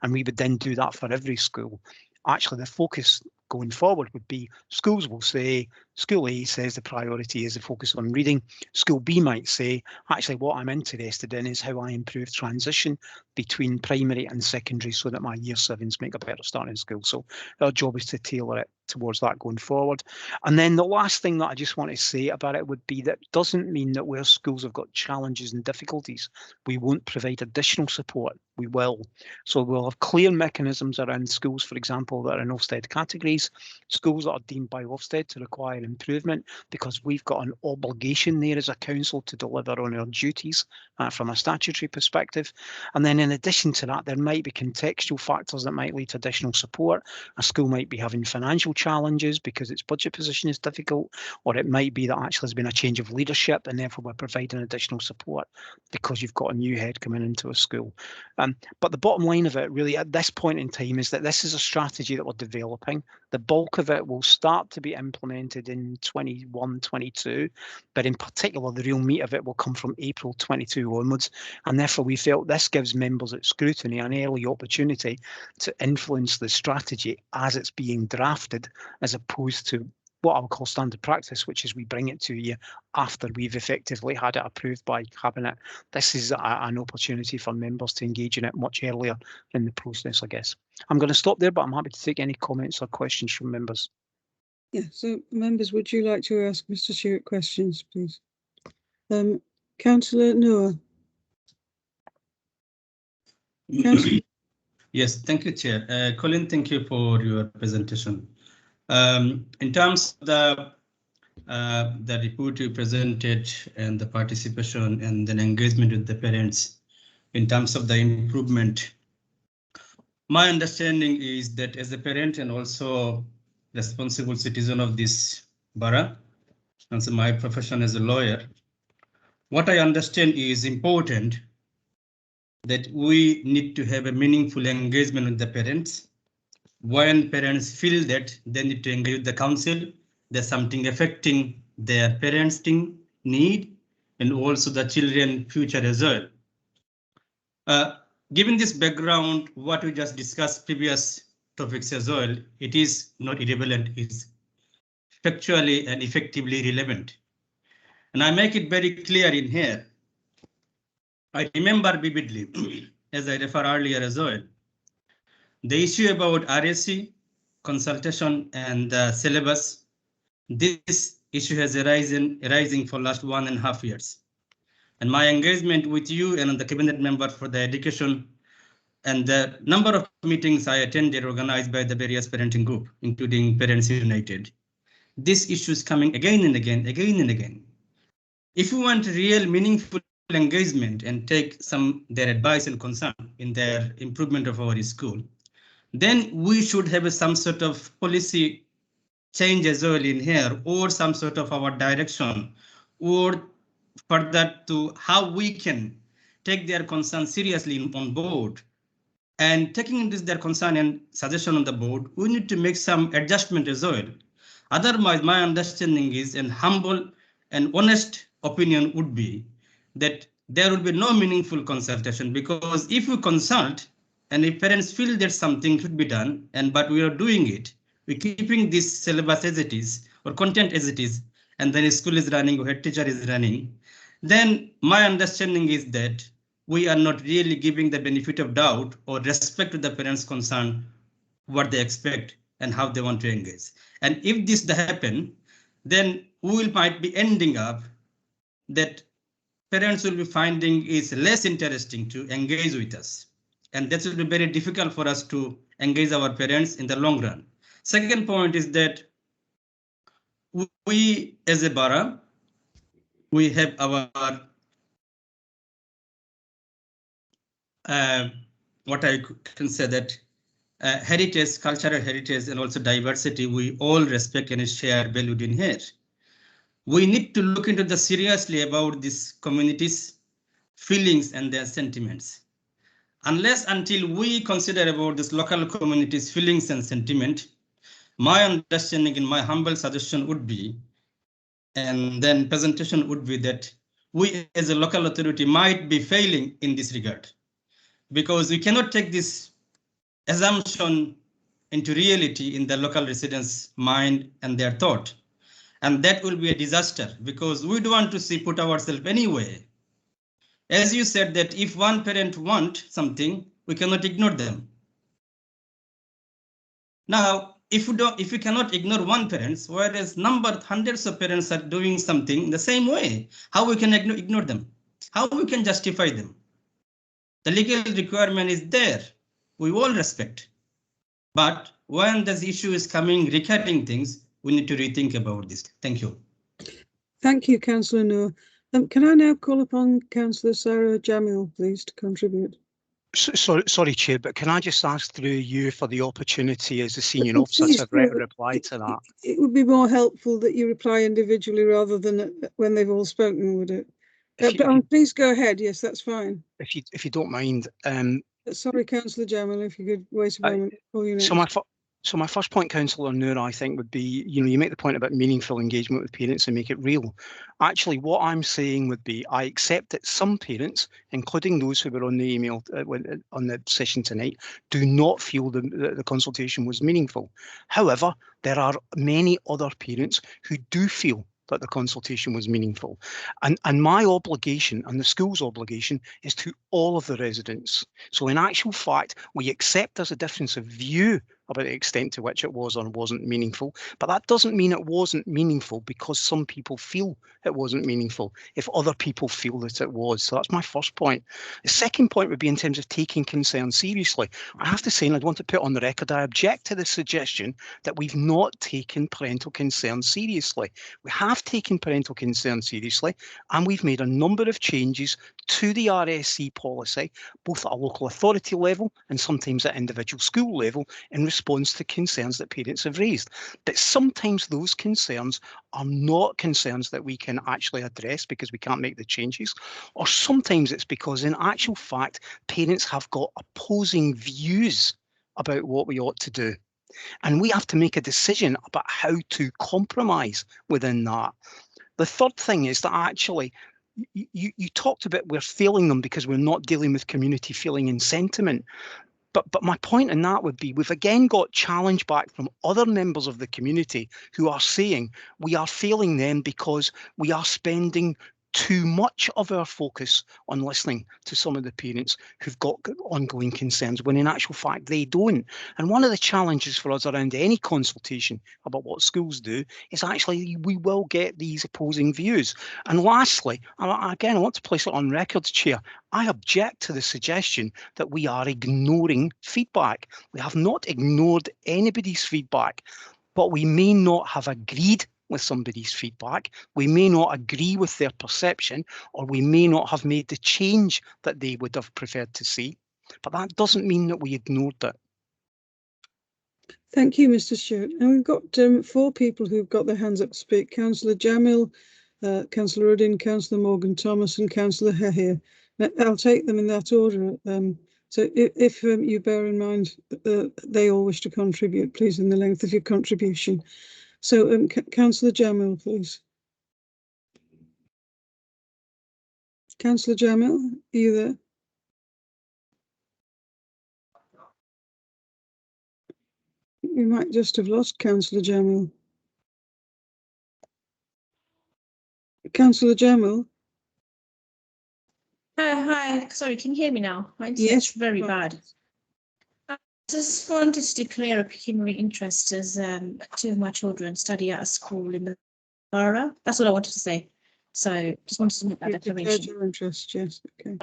L: and we would then do that for every school. Actually, the focus going forward would be schools will say, school A says the priority is a focus on reading. School B might say, actually, what I'm interested in is how I improve transition between primary and secondary so that my year sevens make a better start in school. So our job is to tailor it towards that going forward. And then the last thing that I just want to say about it would be that doesn't mean that where schools have got challenges and difficulties, we won't provide additional support. We will. So we'll have clear mechanisms around schools, for example, that are in Ofsted categories, schools that are deemed by Ofsted to require an improvement, because we've got an obligation there as a council to deliver on our duties from a statutory perspective. And then in addition to that, there might be contextual factors that might lead to additional support. A school might be having financial challenges because its budget position is difficult, or it might be that actually there's been a change of leadership and therefore we're providing additional support because you've got a new head coming into a school. But the bottom line of it really at this point in time is that this is a strategy that we're developing. The bulk of it will start to be implemented in 21-22, but in particular the real meat of it will come from April 22 onwards, and therefore we felt this gives members at Scrutiny an early opportunity to influence the strategy as it's being drafted, as opposed to what I would call standard practice, which is we bring it to you after we've effectively had it approved by Cabinet. This is an opportunity for members to engage in it much earlier in the process, I guess. I'm going to stop there, but I'm happy to take any comments or questions from members.
A: Yeah, so members, would you like to ask Mr. Stewart questions, please? Councillor Noah. Councillor.
F: Yes, thank you, Chair. Colin, thank you for your presentation. In terms of the report you presented and the participation and then engagement with the parents, in terms of the improvement, my understanding is that as a parent and also responsible citizen of this borough, and so my profession as a lawyer, what I understand is important that we need to have a meaningful engagement with the parents. When parents feel that they need to engage with the council, there's something affecting their parenting need and also the children future as well. Given this background, what we just discussed previous topics as well, it is not irrelevant, it's factually and effectively relevant. And I make it very clear in here. I remember vividly, as I referred earlier as well, the issue about RSC, consultation and the syllabus. This issue has arising for last 1.5 years. And my engagement with you and the cabinet member for the education and the number of meetings I attended organized by the various parenting group, including Parents United. This issue is coming again and again. If you want real meaningful engagement and take their advice and concern in their improvement of our school, then we should have some sort of policy change as well in here, or some sort of our direction, or further to how we can take their concern seriously on board. And taking into their concern and suggestion on the board, we need to make some adjustment as well. Otherwise, my understanding is, and humble and honest opinion would be, that there will be no meaningful consultation, because if we consult and if parents feel that something should be done, but we are doing it, we're keeping this syllabus as it is, or content as it is, and then school is running or head teacher is running, then my understanding is that we are not really giving the benefit of doubt or respect to the parents' concern, what they expect and how they want to engage. And if this happen, then we might be ending up that parents will be finding is less interesting to engage with us. And that will be very difficult for us to engage our parents in the long run. Second point is that we as a borough, we have our what I can say that heritage, cultural heritage, and also diversity, we all respect and share valued in here. We need to look into the seriously about these communities' feelings and their sentiments. Unless until we consider about this local communities' feelings and sentiment, my understanding and my humble suggestion would be, and then presentation would be that we as a local authority might be failing in this regard, because we cannot take this assumption into reality in the local residents' mind and their thought. And that will be a disaster, because we don't want to see put ourselves anyway. As you said that if one parent wants something, we cannot ignore them. Now, if we cannot ignore one parent, whereas hundreds of parents are doing something the same way, how we can ignore them? How we can justify them? The legal requirement is there. We all respect. But when this issue is coming, recurring things, we need to rethink about this. Thank you.
A: Thank you, Councillor Noor. Can I now call upon Councillor Sarah Jamil, please, to contribute?
L: Sorry, Chair, but can I just ask through you for the opportunity as a senior
A: Oh,
L: officer
A: please
L: to
A: do.
L: reply to that?
A: It would be more helpful that you reply individually rather than when they've all spoken, would it? Please go ahead. Yes, that's fine.
L: If you don't mind.
A: Sorry, Councillor Jamil, if you could wait a moment.
L: So my first point, Councillor Noor, I think would be, you make the point about meaningful engagement with parents and make it real. Actually, what I'm saying would be, I accept that some parents, including those who were on the email on the session tonight, do not feel the consultation was meaningful. However, there are many other parents who do feel that the consultation was meaningful. And my obligation and the school's obligation is to all of the residents. So in actual fact, we accept there's a difference of view about the extent to which it was or wasn't meaningful, but that doesn't mean it wasn't meaningful because some people feel it wasn't meaningful if other people feel that it was. So that's my first point. The second point would be in terms of taking concern seriously. I have to say, and I'd want to put on the record, I object to the suggestion that we've not taken parental concern seriously. We have taken parental concern seriously, and we've made a number of changes to the RSC policy, both at a local authority level and sometimes at individual school level, in response to concerns that parents have raised. But sometimes those concerns are not concerns that we can actually address because we can't make the changes, or sometimes it's because in actual fact, parents have got opposing views about what we ought to do. And we have to make a decision about how to compromise within that. The third thing is that actually, you talked about we're failing them because we're not dealing with community feeling and sentiment. But my point in that would be we've again got challenge back from other members of the community who are saying we are failing them because we are spending too much of our focus on listening to some of the parents who've got ongoing concerns, when in actual fact they don't. And one of the challenges for us around any consultation about what schools do is actually we will get these opposing views. And lastly, again, I want to place it on record, Chair, I object to the suggestion that we are ignoring feedback. We have not ignored anybody's feedback, but we may not have agreed with somebody's feedback, we may not agree with their perception, or we may not have made the change that they would have preferred to see. But that doesn't mean that we ignored it.
A: Thank you, Mr. Stewart. And we've got 4 people who've got their hands up to speak. Councillor Jamil, Councillor Uddin, Councillor Morgan Thomas and Councillor Hehir. I'll take them in that order. So if you bear in mind they all wish to contribute, please, in the length of your contribution. So Councillor Jamil, please. Councillor Jamil, are you there? We might just have lost Councillor Jamil. Councillor Jamil?
M: Hi, sorry, can you hear me now? My internet's
A: Yes,
M: very bad. I just wanted to declare a pecuniary interest as 2 of my children study at a school in the borough. That's what I wanted to say. So just wanted to make that declaration.
A: Your interest, yes, okay.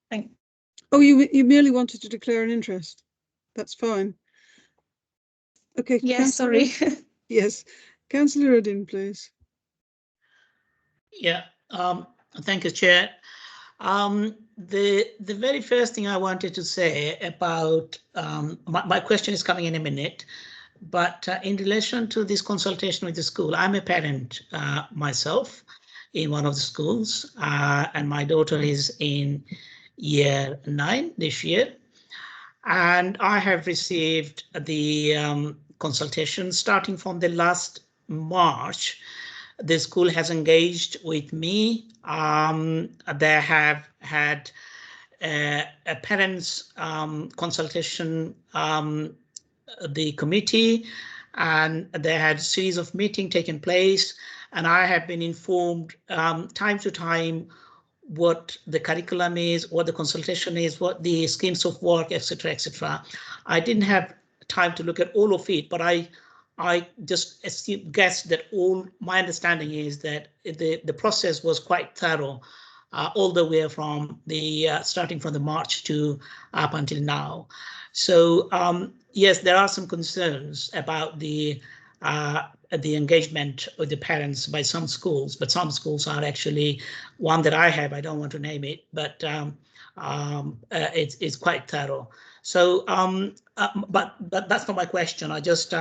M: Thank you.
A: Oh, you merely wanted to declare an interest. That's fine. Okay.
M: Yes, sorry.
A: Yes, Councillor Uddin, please.
E: Yeah, thank you, Chair. The very first thing I wanted to say about my question is coming in a minute, but in relation to this consultation with the school, I'm a parent myself in one of the schools, and my daughter is in year 9 this year, and I have received the consultation starting from the last March. The school has engaged with me. They have had a parents consultation, the committee, and they had a series of meetings taking place, and I have been informed time to time what the curriculum is, what the consultation is, what the schemes of work, etc., etc. I didn't have time to look at all of it, but I just guessed that my understanding is that the process was quite thorough all the way from the starting from the March to up until now. So yes, there are some concerns about the engagement of the parents by some schools, but some schools are actually, one that I have, I don't want to name it, but it's quite thorough. So, but that's not my question. I just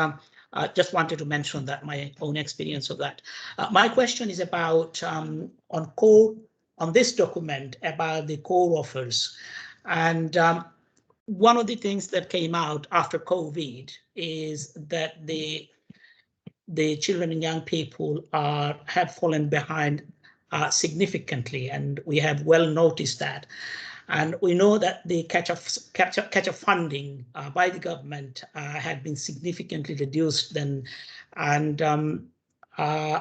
E: wanted to mention that my own experience of that. My question is about on this document about the core offers, and one of the things that came out after COVID is that the children and young people have fallen behind significantly, and we have well noticed that. And we know that the catch-up funding by the government had been significantly reduced then, and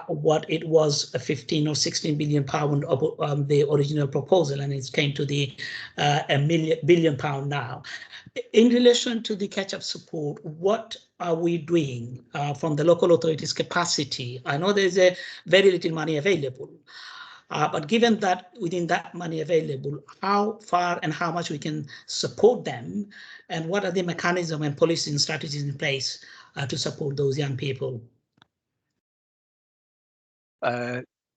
E: what it was, a 15 or 16 billion pound of the original proposal, and it came to the £1 billion now. In relation to the catch-up support, what are we doing from the local authorities' capacity? I know there's a very little money available, but given that within that money available, how far and how much we can support them, and what are the mechanisms and policing strategies in place to support those young people?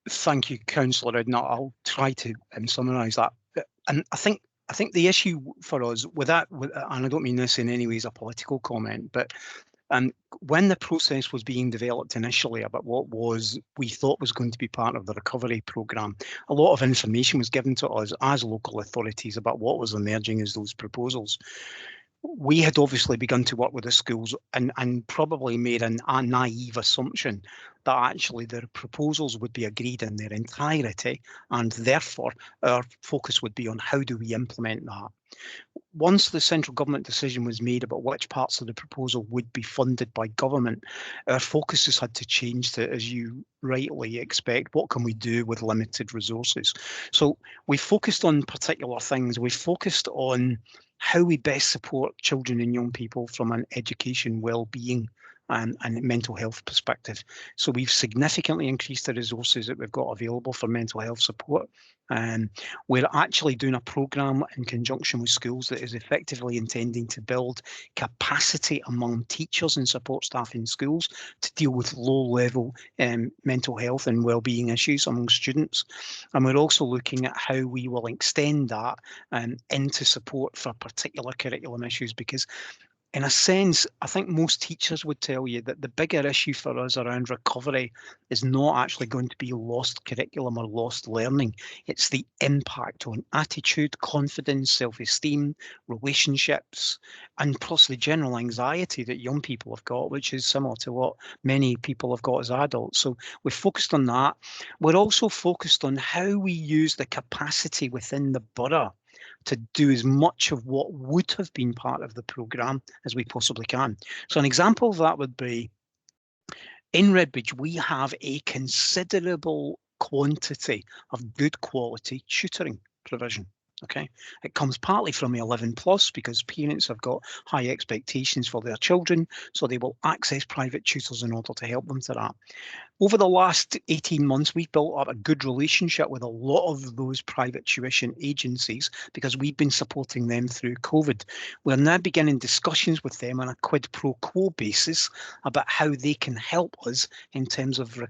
L: Thank you, Councillor Edna. I'll try to summarise that. And I think the issue for us with that, and I don't mean this in any way as a political comment, but when the process was being developed initially about what we thought was going to be part of the recovery programme, a lot of information was given to us as local authorities about what was emerging as those proposals. We had obviously begun to work with the schools and probably made a naive assumption that actually their proposals would be agreed in their entirety, and therefore our focus would be on how do we implement that. Once the central government decision was made about which parts of the proposal would be funded by government, our focus has had to change to, as you rightly expect, what can we do with limited resources? So we focused on particular things. We focused on how we best support children and young people from an education, well-being and mental health perspective. So we've significantly increased the resources that we've got available for mental health support. We're actually doing a programme in conjunction with schools that is effectively intending to build capacity among teachers and support staff in schools to deal with low-level mental health and well-being issues among students. And we're also looking at how we will extend that into support for particular curriculum issues, because in a sense, I think most teachers would tell you that the bigger issue for us around recovery is not actually going to be lost curriculum or lost learning. It's the impact on attitude, confidence, self-esteem, relationships, and plus the general anxiety that young people have got, which is similar to what many people have got as adults. So we're focused on that. We're also focused on how we use the capacity within the borough to do as much of what would have been part of the programme as we possibly can. So an example of that would be, in Redbridge, we have a considerable quantity of good quality tutoring provision. Okay, it comes partly from the 11 plus because parents have got high expectations for their children, so they will access private tutors in order to help them to that. Over the last 18 months, we've built up a good relationship with a lot of those private tuition agencies because we've been supporting them through COVID. We're now beginning discussions with them on a quid pro quo basis about how they can help us in terms of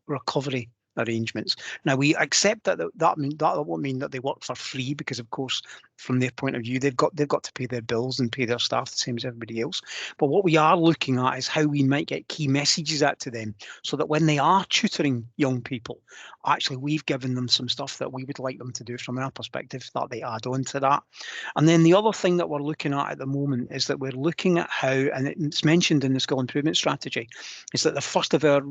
L: recovery arrangements. Now, we accept that won't mean that they work for free, because of course from their point of view they've got to pay their bills and pay their staff the same as everybody else. But what we are looking at is how we might get key messages out to them so that when they are tutoring young people, actually we've given them some stuff that we would like them to do from our perspective that they add on to that. And then the other thing that we're looking at the moment is that we're looking at how, and it's mentioned in the Skill Improvement Strategy, is that the first of our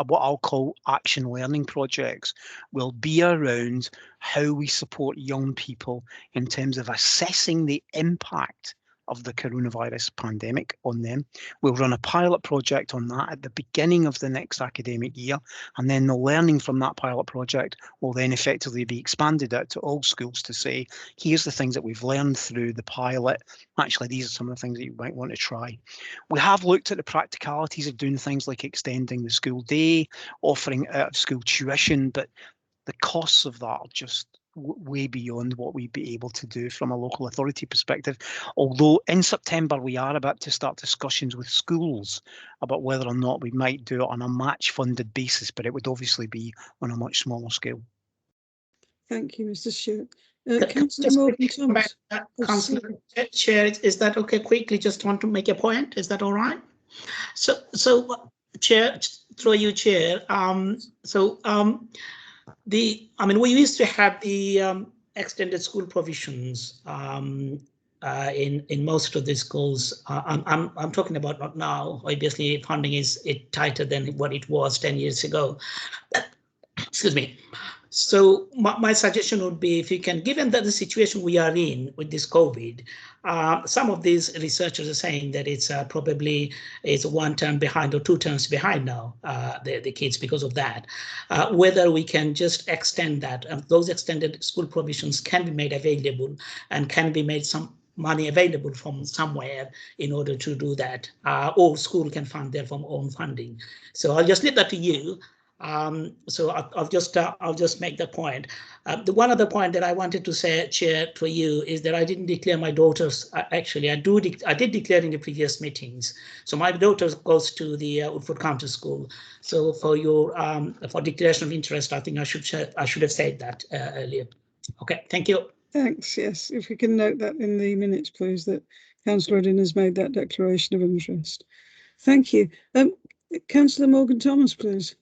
L: what I'll call action learning projects will be around how we support young people in terms of assessing the impact of the coronavirus pandemic on them. We'll run a pilot project on that at the beginning of the next academic year, and then the learning from that pilot project will then effectively be expanded out to all schools to say, here's the things that we've learned through the pilot. Actually, these are some of the things that you might want to try. We have looked at the practicalities of doing things like extending the school day, offering out of school tuition, but the costs of that are just way beyond what we'd be able to do from a local authority perspective. Although in September we are about to start discussions with schools about whether or not we might do it on a match funded basis, but it would obviously be on a much smaller scale.
A: Thank you, Mr. Stewart.
E: Can I
A: Councillor
E: just
A: Morgan
E: quickly come back
A: Thomas.
E: to that,
A: Oh,
E: Councillor Chair, is that okay? Quickly, just want to make a point. Is that all right? So Chair, through you, Chair. We used to have the extended school provisions in most of the schools. I'm talking about not now. Obviously, funding is tighter than what it was 10 years ago. Excuse me. So my suggestion would be, if you can, given that the situation we are in with this COVID, some of these researchers are saying that it's probably is 1 term behind or 2 terms behind now, the kids, because of that. Whether we can just extend that, those extended school provisions can be made available and can be made some money available from somewhere in order to do that, or school can fund their from own funding. So I'll just leave that to you. So I'll just make the point. The one other point that I wanted to say, Chair, to you is that I didn't declare my daughters. Actually, I did declare in the previous meetings. So my daughter goes to the Woodford County School. So for your for declaration of interest, I think I should have said that earlier. Okay, thank you.
A: Thanks. Yes, if we can note that in the minutes, please, that Councillor Udden has made that declaration of interest. Thank you. Councillor Morgan Thomas, please.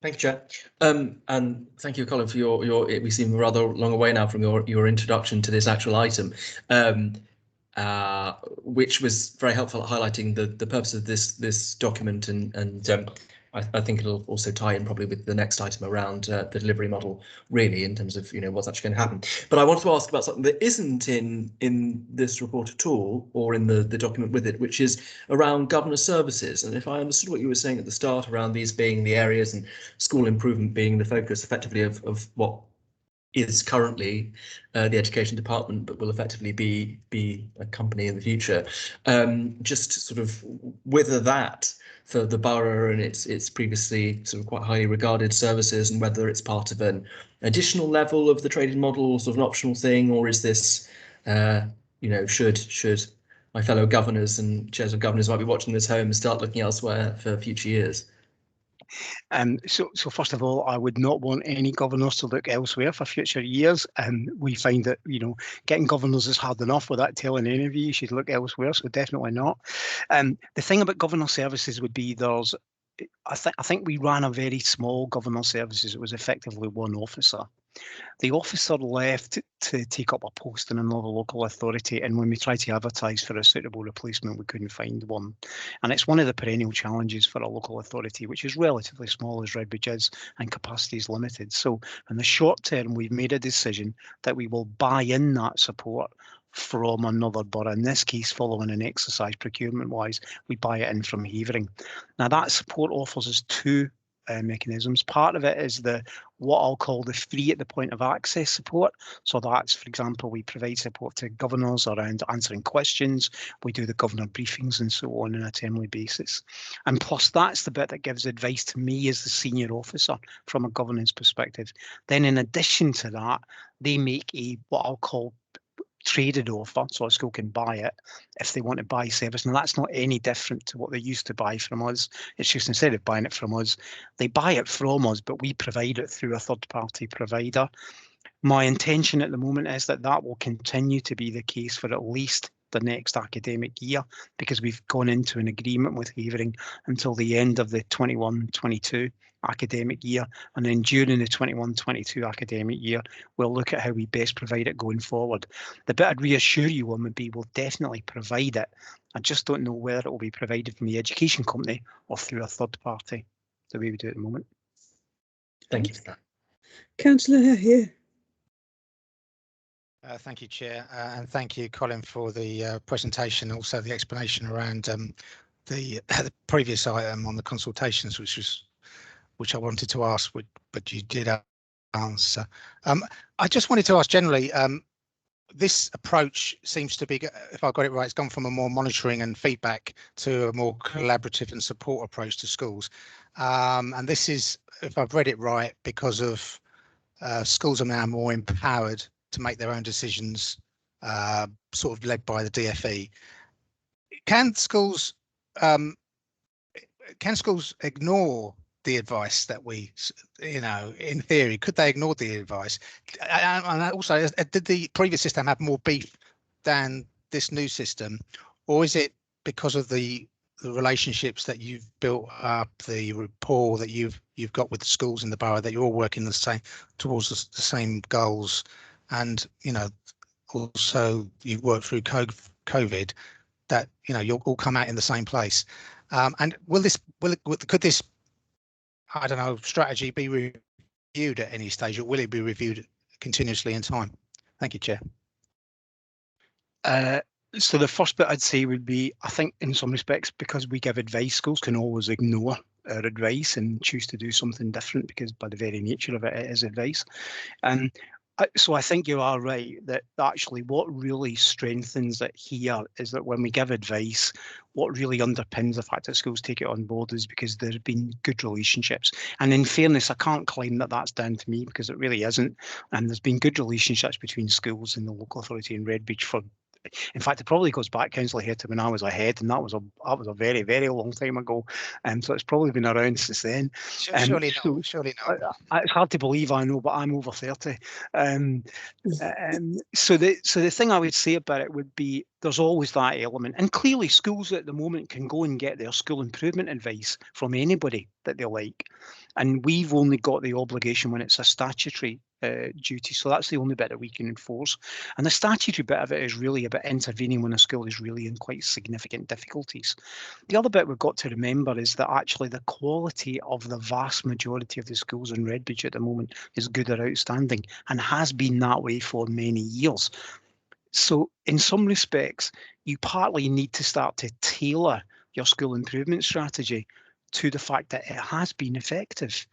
N: Thank you, Chair. And thank you, Colin, for your we seem rather long away now from your introduction to this actual item, which was very helpful at highlighting the purpose of this document, and I think it'll also tie in probably with the next item around the delivery model, really, in terms of what's actually going to happen. But I wanted to ask about something that isn't in this report at all, or in the document with it, which is around governor services. And if I understood what you were saying at the start around these being the areas and school improvement being the focus effectively of what is currently the education department, but will effectively be a company in the future, just sort of whether that for the borough and its previously sort of quite highly regarded services, and whether it's part of an additional level of the trading model, or sort of an optional thing, or is this, should my fellow governors and chairs of governors might be watching this home and start looking elsewhere for future years?
L: So first of all, I would not want any governors to look elsewhere for future years. We find that getting governors is hard enough without telling any of you should look elsewhere. So definitely not. The thing about governor services would be I think we ran a very small governor services. It was effectively one officer. The officer left to take up a post in another local authority, and when we tried to advertise for a suitable replacement, we couldn't find one. And it's one of the perennial challenges for a local authority, which is relatively small as Redbridge is, and capacity is limited. So in the short term, we've made a decision that we will buy in that support from another borough. In this case, following an exercise procurement-wise, we buy it in from Havering. Now that support offers us two mechanisms. Part of it is what I'll call the free at the point of access support. So that's, for example, we provide support to governors around answering questions. We do the governor briefings and so on a termly basis. And plus that's the bit that gives advice to me as the senior officer from a governance perspective. Then in addition to that, they make what I'll call traded offer, so a school can buy it if they want to buy service. Now that's not any different to what they used to buy from us. It's just instead of buying it from us, they buy it from us, but we provide it through a third-party provider. My intention at the moment is that will continue to be the case for at least the next academic year, because we've gone into an agreement with Havering until the end of the 21-22 academic year, and then during the 21-22 academic year we'll look at how we best provide it going forward. The bit I'd reassure you on would be we'll definitely provide it. I just don't know whether it will be provided from the education company or through a third party, the way we do it at the moment.
N: Thank you for that.
A: Councillor here.
K: Thank you, Chair, and thank you, Colin, for the presentation, also the explanation around the previous item on the consultations, which I wanted to ask, but you did answer. I just wanted to ask generally, this approach seems to be, if I got it right, it's gone from a more monitoring and feedback to a more collaborative and support approach to schools. And this is, if I've read it right, because of schools are now more empowered to make their own decisions, sort of led by the DfE. Can schools ignore the advice that we, in theory, could they ignore the advice? And also, did the previous system have more beef than this new system, or is it because of the relationships that you've built up, the rapport that you've got with the schools in the borough, that you're all working towards the same goals, and also you've worked through COVID, that you'll all come out in the same place? And could this, I don't know, strategy be reviewed at any stage, or will it be reviewed continuously in time? Thank you, Chair.
L: So the first bit I'd say would be, I think in some respects, because we give advice, schools can always ignore our advice and choose to do something different, because by the very nature of it, it is advice. So I think you are right that actually what really strengthens it here is that when we give advice, what really underpins the fact that schools take it on board is because there's been good relationships. And in fairness, I can't claim that that's down to me, because it really isn't. And there's been good relationships between schools and the local authority in Redbridge for, in fact, it probably goes back, Councillor Head, to when I was a head, and that was a very, very long time ago. So it's probably been around since then.
K: Surely not.
L: It's hard to believe, I know, but I'm over 30. So the thing I would say about it would be there's always that element. And clearly schools at the moment can go and get their school improvement advice from anybody that they like. And we've only got the obligation when it's a statutory duty. So that's the only bit that we can enforce. And the statutory bit of it is really about intervening when a school is really in quite significant difficulties. The other bit we've got to remember is that actually the quality of the vast majority of the schools in Redbridge at the moment is good or outstanding, and has been that way for many years. So in some respects, you partly need to start to tailor your school improvement strategy to the fact that it has been effective,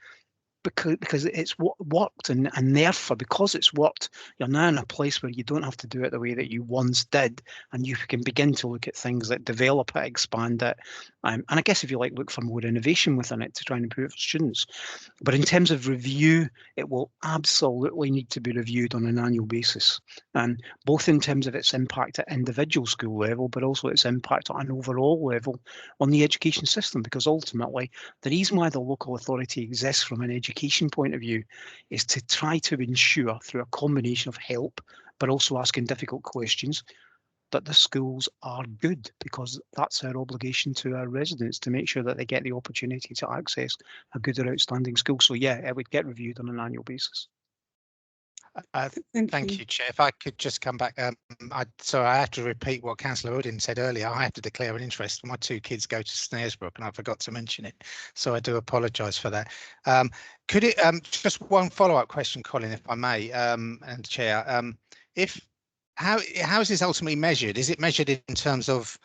L: because it's worked, and therefore, because it's worked, you're now in a place where you don't have to do it the way that you once did, and you can begin to look at things that develop it, expand it, and I guess if you like, look for more innovation within it to try and improve it for students. But in terms of review, it will absolutely need to be reviewed on an annual basis, and both in terms of its impact at individual school level, but also its impact at an overall level on the education system, because ultimately the reason why the local authority exists from an education point of view is to try to ensure, through a combination of help but also asking difficult questions, that the schools are good, because that's our obligation to our residents, to make sure that they get the opportunity to access a good or outstanding school. So yeah, it would get reviewed on an annual basis.
K: Thank you, Chair. If I could just come back, so I have to repeat what Councillor Udin said earlier. I have to declare an interest. My two kids go to Snaresbrook, and I forgot to mention it, so I do apologise for that. Could it just one follow-up question, Colin, if I may, and Chair, how is this ultimately measured? Is it measured in terms of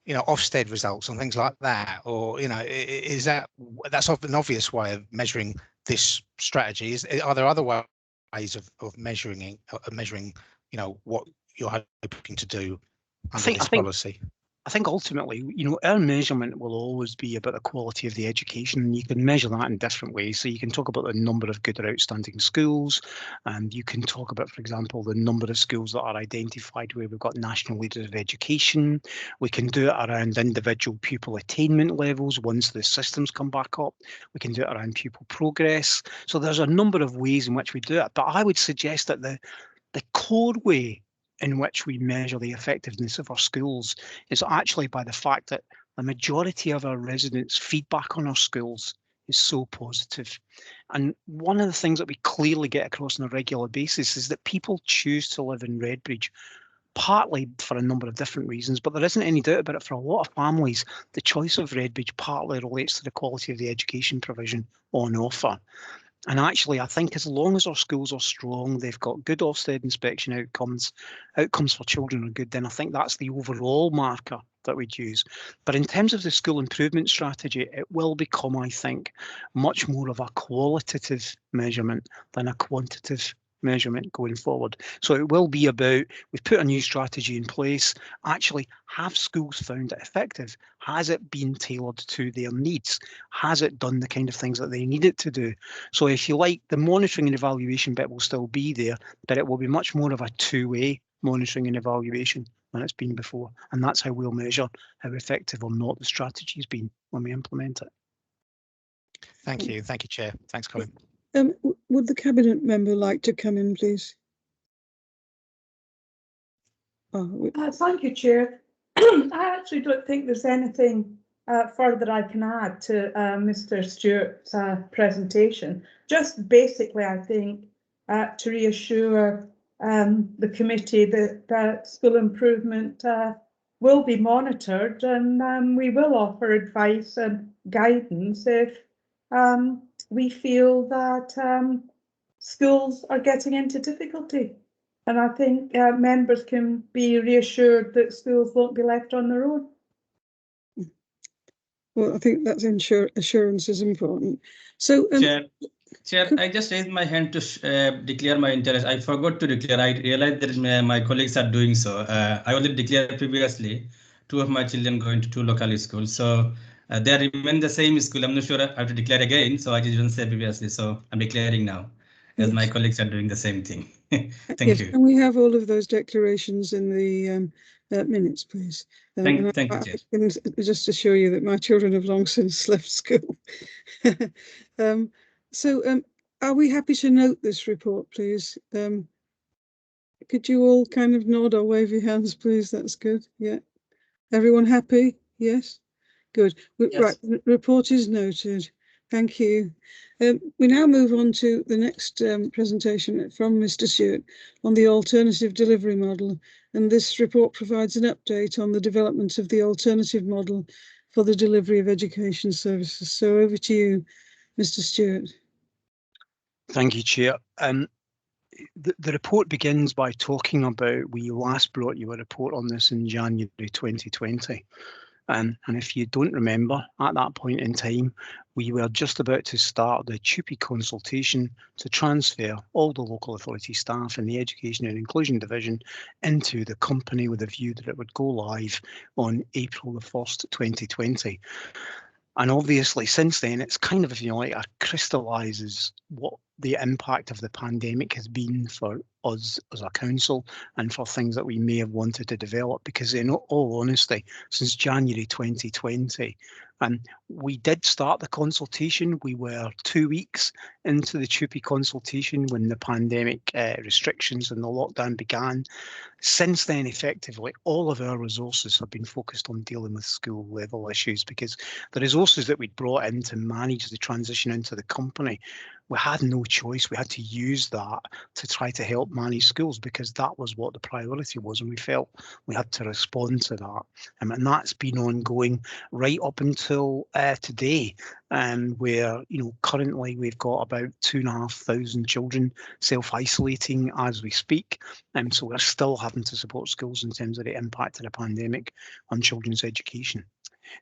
K: Ofsted results and things like that, or is that's an obvious way of measuring this strategy? Are there other ways of measuring what you're hoping to do under this policy?
L: I think ultimately, our measurement will always be about the quality of the education, and you can measure that in different ways. So you can talk about the number of good or outstanding schools, and you can talk about, for example, the number of schools that are identified where we've got national leaders of education. We can do it around individual pupil attainment levels once the systems come back up. We can do it around pupil progress. So there's a number of ways in which we do it, but I would suggest that the core way in which we measure the effectiveness of our schools is actually by the fact that the majority of our residents' feedback on our schools is so positive. And one of the things that we clearly get across on a regular basis is that people choose to live in Redbridge, partly for a number of different reasons, but there isn't any doubt about it. For a lot of families, the choice of Redbridge partly relates to the quality of the education provision on offer. And actually, I think as long as our schools are strong, they've got good Ofsted inspection outcomes for children are good, then I think that's the overall marker that we'd use. But in terms of the school improvement strategy, it will become, I think, much more of a qualitative measurement than a quantitative measurement going forward. So it will be about, we've put a new strategy in place. Actually, have schools found it effective? Has it been tailored to their needs? Has it done the kind of things that they need it to do? So if you like, the monitoring and evaluation bit will still be there, but it will be much more of a two-way monitoring and evaluation than it's been before. And that's how we'll measure how effective or not the strategy has been when we implement it.
K: Thank you, Chair. Thanks, Colin.
A: Would the Cabinet member like to come in, please?
O: Thank you, Chair. I actually don't think there's anything further I can add to Mr. Stewart's presentation. Just basically, I think, to reassure the committee that school improvement will be monitored, and we will offer advice and guidance if we feel that schools are getting into difficulty. And I think members can be reassured that schools won't be left on their own.
A: Well, I think that's assurance is important. So,
F: Chair, I just raised my hand to declare my interest. I forgot to declare. I realized that my colleagues are doing so. I already declared previously. 2 of my children going to 2 local schools. So they remain the same school. I'm not sure I have to declare again. So I didn't say previously. So I'm declaring now, as my colleagues are doing the same thing. Thank you.
A: And we have all of those declarations in the minutes, please.
F: Thank you, Chair.
A: I can just assure you that my children have long since left school. Are we happy to note this report, please? Could you all kind of nod or wave your hands, please? That's good. Yeah. Everyone happy? Yes. Good. Yes. Right. The report is noted. Thank you. We now move on to the next presentation from Mr. Stewart on the alternative delivery model. And this report provides an update on the development of the alternative model for the delivery of education services. So over to you, Mr. Stewart.
L: Thank you, Chair. The report begins by talking about, we last brought you a report on this in January 2020. And if you don't remember, at that point in time, we were just about to start the TUPE consultation to transfer all the local authority staff in the Education and Inclusion Division into the company with a view that it would go live on April the 1st, 2020. And obviously, since then, it's kind of, if you like, crystallises what the impact of the pandemic has been for us as a council and for things that we may have wanted to develop. Because in all honesty, since January 2020, we did start the consultation. We were 2 weeks into the TUPE consultation when the pandemic restrictions and the lockdown began. Since then, effectively, all of our resources have been focused on dealing with school level issues, because the resources that we'd brought in to manage the transition into the company, we had no choice. We had to use that to try to help manage schools, because that was what the priority was, and we felt we had to respond to that. And that's been ongoing right up until today, where, you know, currently we've got about 2,500 children self-isolating as we speak, and so we're still having to support schools in terms of the impact of the pandemic on children's education.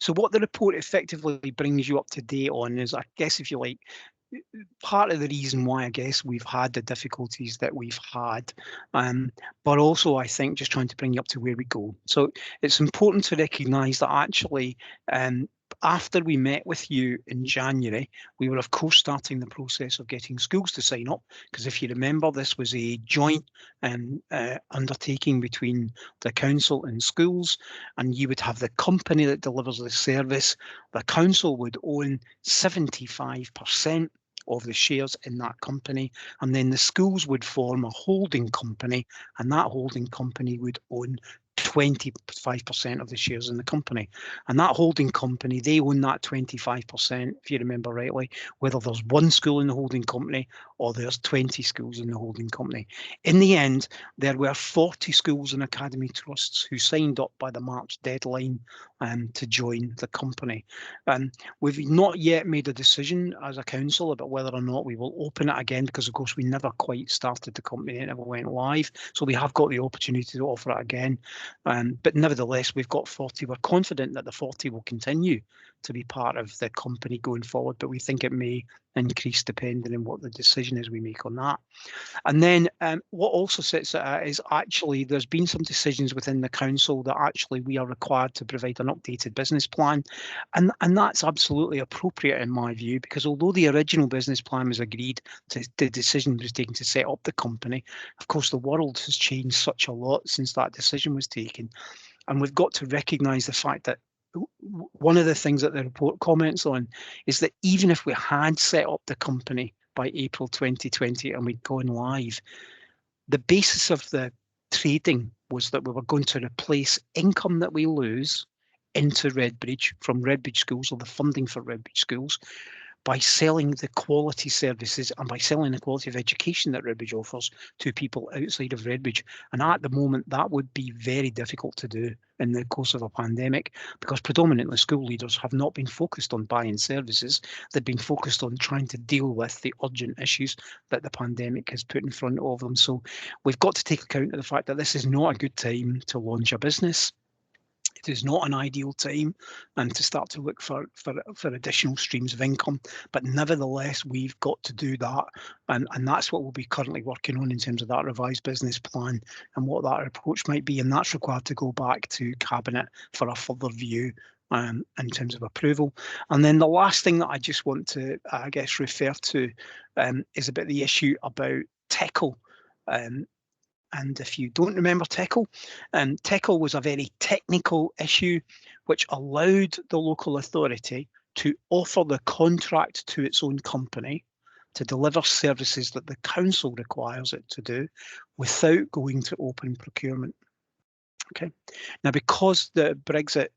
L: So what the report effectively brings you up to date on is, I guess, if you like, part of the reason why I guess we've had the difficulties that we've had, but also I think just trying to bring you up to where we go. So it's important to recognise that actually, after we met with you in January, we were of course starting the process of getting schools to sign up, because if you remember, this was a joint undertaking between the council and schools, and you would have the company that delivers the service. The council would own 75% of the shares in that company, and then the schools would form a holding company, and that holding company would own 25% of the shares in the company. And that holding company, they own that 25%, if you remember rightly, whether there's one school in the holding company or there's 20 schools in the holding company. In the end, there were 40 schools and academy trusts who signed up by the March deadline to join the company. We've not yet made a decision as a council about whether or not we will open it again, because of course we never quite started the company, it never went live. So we have got the opportunity to offer it again. But nevertheless, we've got 40. We're confident that the 40 will continue to be part of the company going forward, but we think it may increase depending on what the decision is we make on that. And then what also sits at is actually there's been some decisions within the council that actually we are required to provide an updated business plan, and that's absolutely appropriate in my view, because although the original business plan was agreed, the decision was taken to set up the company, of course the world has changed such a lot since that decision was taken, and we've got to recognise the fact that one of the things that the report comments on is that even if we had set up the company by April 2020 and we'd gone live, the basis of the trading was that we were going to replace income that we lose into Redbridge from Redbridge schools, or the funding for Redbridge schools, by selling the quality services and by selling the quality of education that Redbridge offers to people outside of Redbridge. And at the moment, that would be very difficult to do in the course of a pandemic, because predominantly school leaders have not been focused on buying services. They've been focused on trying to deal with the urgent issues that the pandemic has put in front of them. So we've got to take account of the fact that this is not a good time to launch a business. It is not an ideal time to start to look for additional streams of income, but nevertheless we've got to do that, and that's what we'll be currently working on in terms of that revised business plan and what that approach might be, and that's required to go back to Cabinet for a further view in terms of approval. And then the last thing that I just want to I guess refer to is about the issue about TECL. And if you don't remember TECL, TECL was a very technical issue which allowed the local authority to offer the contract to its own company to deliver services that the council requires it to do without going to open procurement. Okay. Now, because the Brexit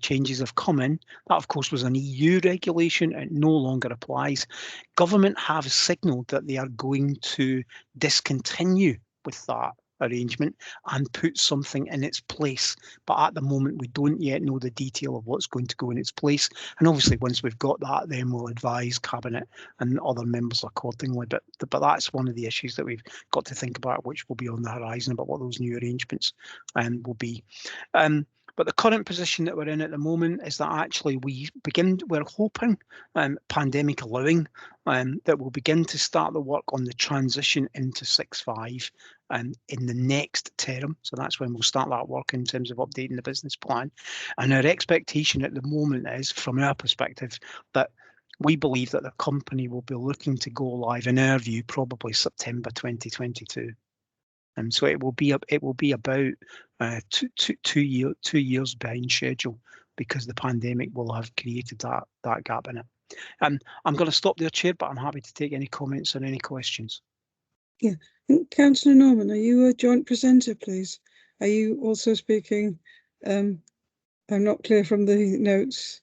L: changes have come in, that of course was an EU regulation. It no longer applies. Government have signalled that they are going to discontinue with that arrangement and put something in its place, but at the moment we don't yet know the detail of what's going to go in its place, and obviously once we've got that, then we'll advise Cabinet and other members accordingly. But that's one of the issues that we've got to think about, which will be on the horizon, about what those new arrangements will be. But the current position that we're in at the moment is that actually we're hoping, pandemic allowing, that we'll begin to start the work on the transition into 6.5 in the next term. So that's when we'll start that work in terms of updating the business plan. And our expectation at the moment is, from our perspective, that we believe that the company will be looking to go live, in our view, probably September 2022. And so it will be about 2 years behind schedule, because the pandemic will have created that gap in it. I'm going to stop there, Chair, but I'm happy to take any comments or any questions.
A: Yeah, Councillor Norman, are you a joint presenter, please? Are you also speaking? I'm not clear from the notes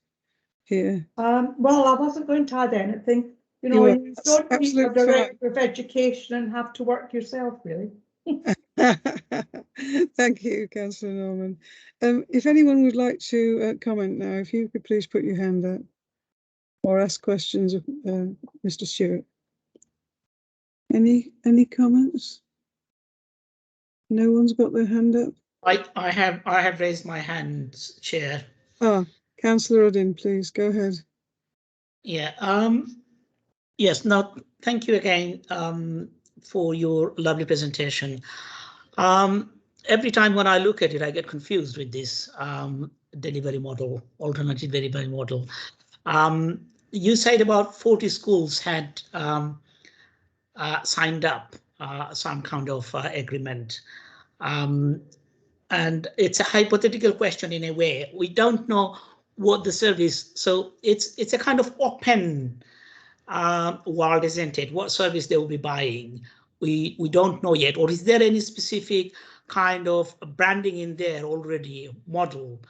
A: here.
O: Well, I wasn't going to add anything. You know, you don't need a director of education and have to work yourself, really.
A: Thank you, Councillor Norman. If anyone would like to comment now, if you could please put your hand up or ask questions of Mr. Stewart. Any comments? No one's got their hand up.
E: I have raised my hand, Chair.
A: Ah, Councillor Uddin, please go ahead.
E: Yeah. Yes. No. Thank you again for your lovely presentation. Every time when I look at it, I get confused with this delivery model, alternative delivery model. You said about 40 schools had signed up some kind of agreement. And it's a hypothetical question in a way. We don't know what the service, so it's a kind of open world, isn't it? What service they will be buying, we don't know yet. Or is there any specific kind of branding in there already, model,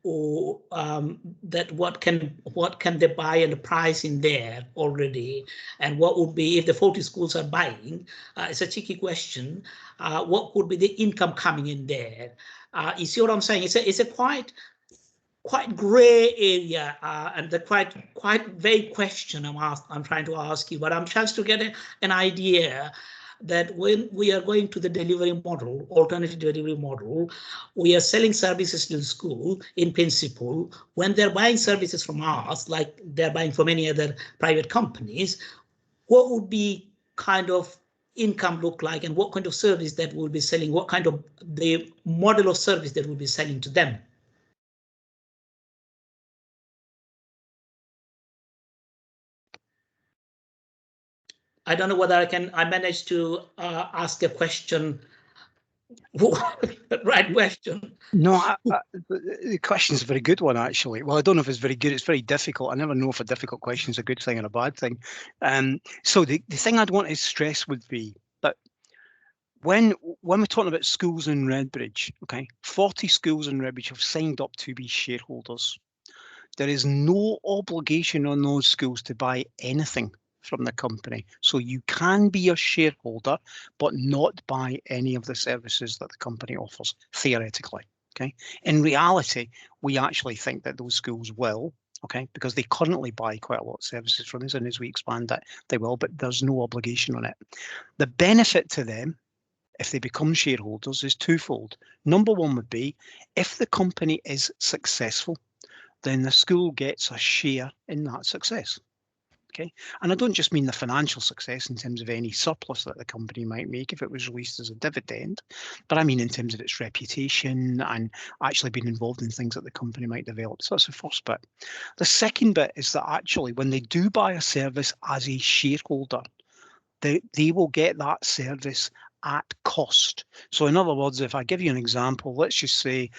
E: or that what can they buy and the price in there already, and what would be if the 40 schools are buying? It's a cheeky question. What would be the income coming in there? You see what I'm saying? It's a quite grey area, and the quite vague question I'm trying to ask you, but I'm trying to get an idea that when we are going to the delivery model, alternative delivery model, we are selling services to the school in principle. When they're buying services from us, like they're buying from any other private companies, what would be kind of income look like, and what kind of service that we'll be selling, what kind of the model of service that we'll be selling to them? I don't know whether I managed to ask a question, right question.
L: No, the question is a very good one, actually. Well, I don't know if it's very good. It's very difficult. I never know if a difficult question is a good thing or a bad thing. So the thing I'd want to stress would be that when we're talking about schools in Redbridge, okay, 40 schools in Redbridge have signed up to be shareholders. There is no obligation on those schools to buy anything from the company. So you can be a shareholder, but not buy any of the services that the company offers, theoretically. Okay. In reality, we actually think that those schools will, okay, because they currently buy quite a lot of services from us, and as we expand that, they will, but there's no obligation on it. The benefit to them, if they become shareholders, is twofold. Number one would be, if the company is successful, then the school gets a share in that success. Okay, and I don't just mean the financial success in terms of any surplus that the company might make if it was released as a dividend, but I mean in terms of its reputation and actually being involved in things that the company might develop. So that's the first bit. The second bit is that actually when they do buy a service as a shareholder, they will get that service at cost. So in other words, if I give you an example, let's just say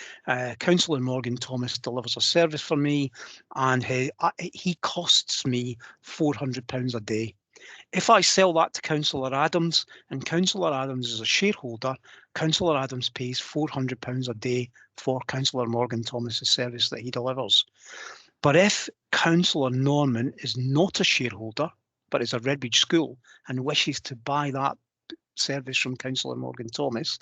L: Councillor Morgan Thomas delivers a service for me and he costs me £400 a day. If I sell that to Councillor Adams and Councillor Adams is a shareholder, Councillor Adams pays £400 a day for Councillor Morgan Thomas's service that he delivers. But if Councillor Norman is not a shareholder, but is a Redbridge school and wishes to buy that service from Councillor Morgan Thomas,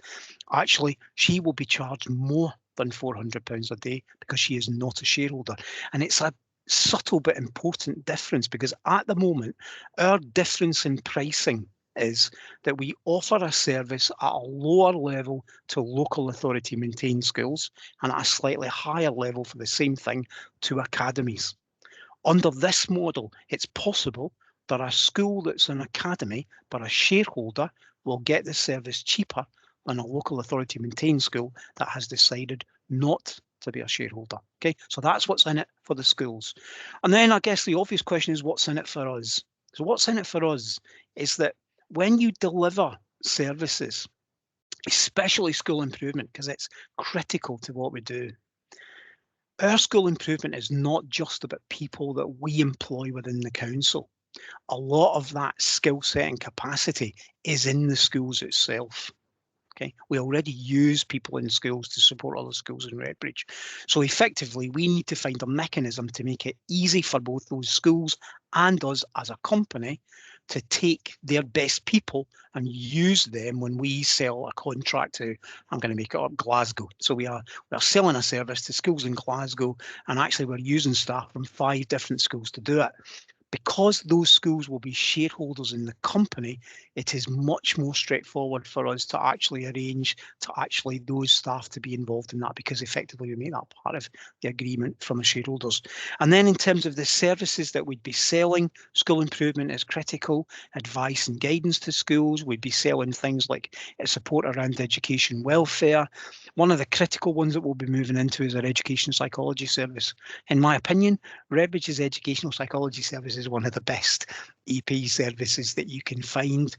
L: actually she will be charged more than £400 a day because she is not a shareholder. And it's a subtle but important difference, because at the moment our difference in pricing is that we offer a service at a lower level to local authority maintained schools and at a slightly higher level for the same thing to academies. Under this model, it's possible that a school that's an academy but a shareholder will get the service cheaper than a local authority maintained school that has decided not to be a shareholder. Okay, so that's what's in it for the schools. And then I guess the obvious question is, what's in it for us? So what's in it for us is that when you deliver services, especially school improvement, because it's critical to what we do, our school improvement is not just about people that we employ within the council. A lot of that skill set and capacity is in the schools itself. Okay, we already use people in schools to support other schools in Redbridge. So effectively, we need to find a mechanism to make it easy for both those schools and us as a company to take their best people and use them when we sell a contract to, I'm going to make it up, Glasgow. So we're selling a service to schools in Glasgow, and actually we're using staff from 5 different schools to do it. Because those schools will be shareholders in the company, it is much more straightforward for us to actually arrange to actually those staff to be involved in that, because effectively we make that part of the agreement from the shareholders. And then in terms of the services that we'd be selling, school improvement is critical, advice and guidance to schools. We'd be selling things like support around education welfare. One of the critical ones that we'll be moving into is our education psychology service. In my opinion, Redbridge's educational psychology service is one of the best EP services that you can find.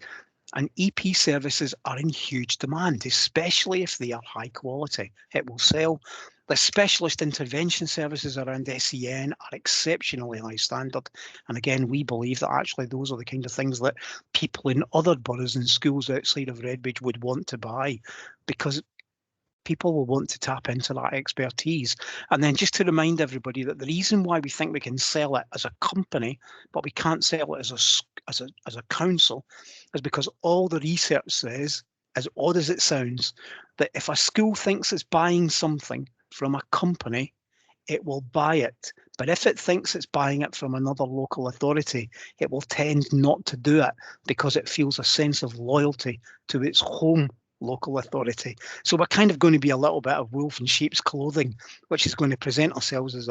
L: And EP services are in huge demand, especially if they are high quality. It will sell. The specialist intervention services around SEN are exceptionally high standard. And again, we believe that actually those are the kind of things that people in other boroughs and schools outside of Redbridge would want to buy, because people will want to tap into that expertise. And then just to remind everybody that the reason why we think we can sell it as a company, but we can't sell it as a council, is because all the research says, as odd as it sounds, that if a school thinks it's buying something from a company, it will buy it. But if it thinks it's buying it from another local authority, it will tend not to do it because it feels a sense of loyalty to its home local authority. So we're kind of going to be a little bit of wolf in sheep's clothing, which is going to present ourselves as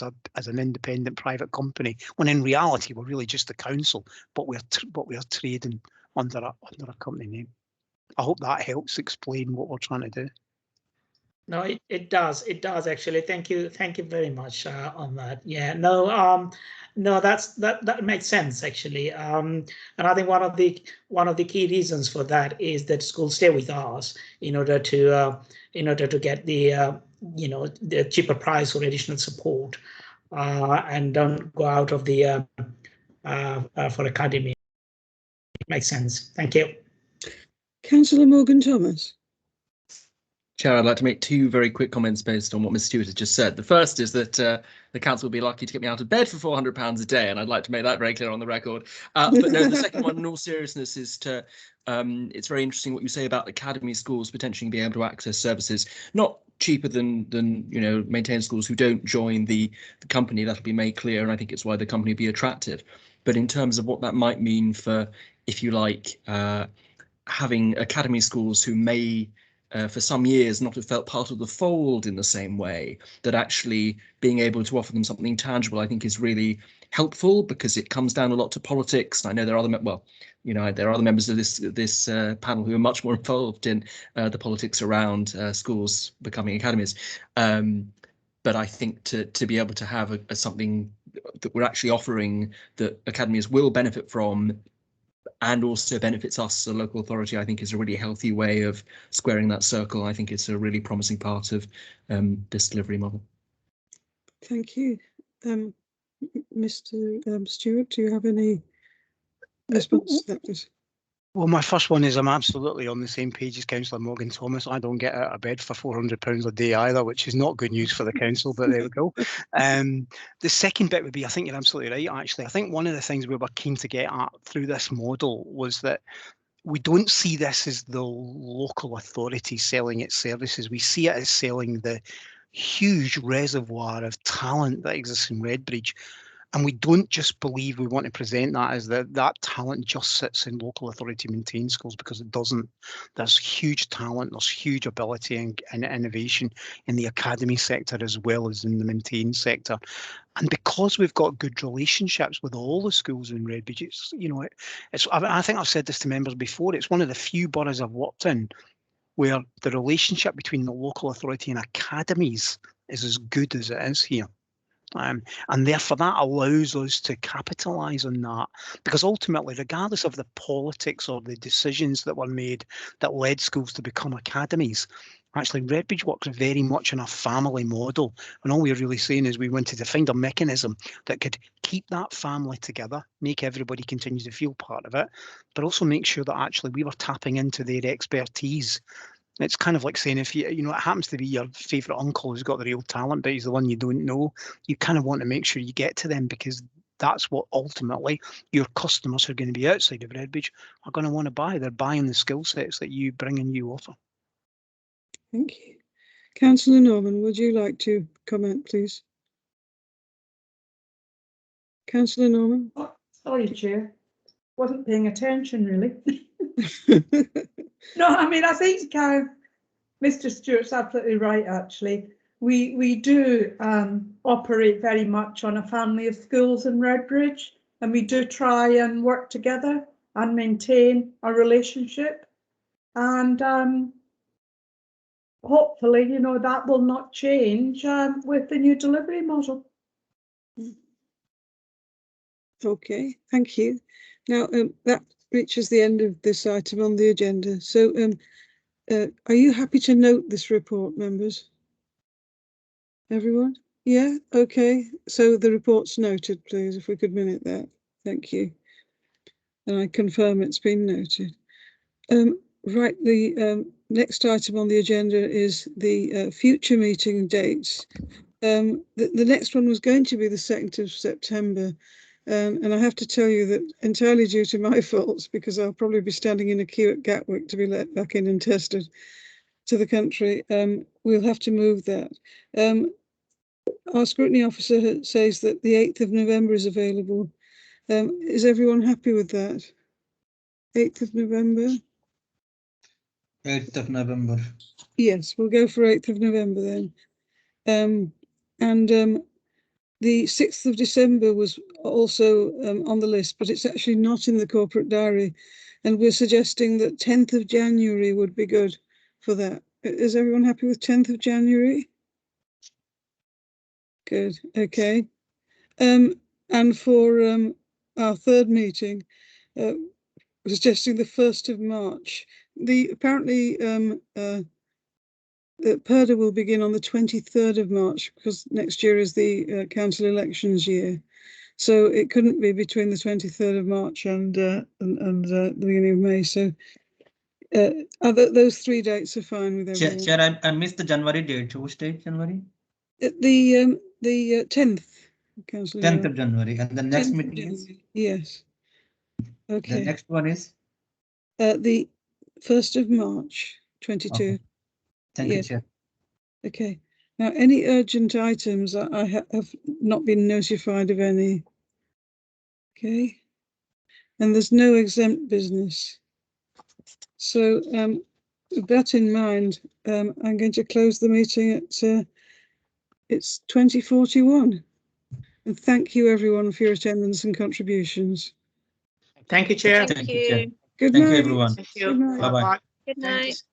L: an independent private company, when in reality we're really just the council, but we're trading under a company name. I hope that helps explain what we're trying to do.
E: No, it does. It does actually. Thank you very much on that. Yeah, no, that makes sense actually. And I think one of the key reasons for that is that schools stay with us in order to get the the cheaper price for additional support, and don't go out of the for academy. It makes sense. Thank you.
A: Councillor Morgan Thomas.
N: Chair, I'd like to make two very quick comments based on what Ms Stewart has just said. The first is that the council will be lucky to get me out of bed for £400 a day, and I'd like to make that very clear on the record. But no, the second one, in all seriousness, is to it's very interesting what you say about academy schools potentially being able to access services not cheaper than maintained schools who don't join the company. That'll be made clear, and I think it's why the company will be attractive. But in terms of what that might mean for, if you like, having academy schools who may for some years not have felt part of the fold in the same way, that actually being able to offer them something tangible, I think, is really helpful, because it comes down a lot to politics. I know there are there are other members of this panel who are much more involved in the politics around schools becoming academies. But I think to be able to have something that we're actually offering that academies will benefit from, and also benefits us, the local authority, I think is a really healthy way of squaring that circle. I think it's a really promising part of this delivery model.
A: Thank you. Mr. Stewart, do you have any response to that, please?
L: Well, my first one is I'm absolutely on the same page as Councillor Morgan Thomas. I don't get out of bed for £400 a day either, which is not good news for the council, but there we go. The second bit would be, I think you're absolutely right, actually. I think one of the things we were keen to get at through this model was that we don't see this as the local authority selling its services. We see it as selling the huge reservoir of talent that exists in Redbridge. And we don't just believe we want to present that as that talent just sits in local authority maintained schools, because it doesn't. There's huge talent, there's huge ability and innovation in the academy sector as well as in the maintained sector. And because we've got good relationships with all the schools in Redbridge, I think I've said this to members before, it's one of the few boroughs I've worked in where the relationship between the local authority and academies is as good as it is here. And therefore that allows us to capitalise on that, because ultimately, regardless of the politics or the decisions that were made that led schools to become academies, actually Redbridge works very much in a family model, and all we're really saying is we wanted to find a mechanism that could keep that family together, make everybody continue to feel part of it, but also make sure that actually we were tapping into their expertise. It's kind of like saying, if it happens to be your favourite uncle who's got the real talent, but he's the one you don't know, you kind of want to make sure you get to them, because that's what ultimately your customers who are going to be outside of Redbridge are going to want to buy. They're buying the skill sets that you bring and you offer.
A: Thank you. Councillor Norman, would you like to comment, please? Councillor Norman?
O: Oh, sorry, Chair. Wasn't paying attention, really. No, I mean, I think Mr. Stewart's absolutely right, actually. We do operate very much on a family of schools in Redbridge, and we do try and work together and maintain a relationship. And hopefully, that will not change with the new delivery model.
A: Okay, thank you. Now, that reaches the end of this item on the agenda. So are you happy to note this report, members? Everyone? Yeah, okay. So the report's noted, please, if we could minute that. Thank you. And I confirm it's been noted. Right, the next item on the agenda is the future meeting dates. The next one was going to be the 2nd of September. And I have to tell you that entirely due to my faults, because I'll probably be standing in a queue at Gatwick to be let back in and tested to the country, we'll have to move that. Our scrutiny officer says that the 8th of November is available. Is everyone happy with that? 8th of November?
F: 8th of November.
A: Yes, we'll go for 8th of November then. The 6th of December was also on the list, but it's actually not in the corporate diary. And we're suggesting that 10th of January would be good for that. Is everyone happy with 10th of January? Good, okay. And for our third meeting, we're suggesting the 1st of March. Apparently PERDA will begin on the 23rd of March because next year is the council elections year. So it couldn't be between the 23rd of March and the beginning of May. So those 3 dates are fine with everyone.
F: Chair, I missed the January date. Which date, January?
A: The 10th.
F: 10th of January. And the next
A: 10th of
F: meeting is?
A: January. Yes. Okay.
F: The next one is?
A: The 1st of March, 22.
F: Okay. Thank you, Chair.
A: Okay. Now, any urgent items? I have not been notified of any. Okay. And there's no exempt business. So with that in mind, I'm going to close the meeting at it's 20:41. And thank you everyone for your attendance and contributions.
E: Thank you, Chair.
B: Thank you.
A: Good
F: Thank
A: night.
F: you, everyone.
E: Thank you.
A: Good night.
F: Bye-bye.
B: Good night.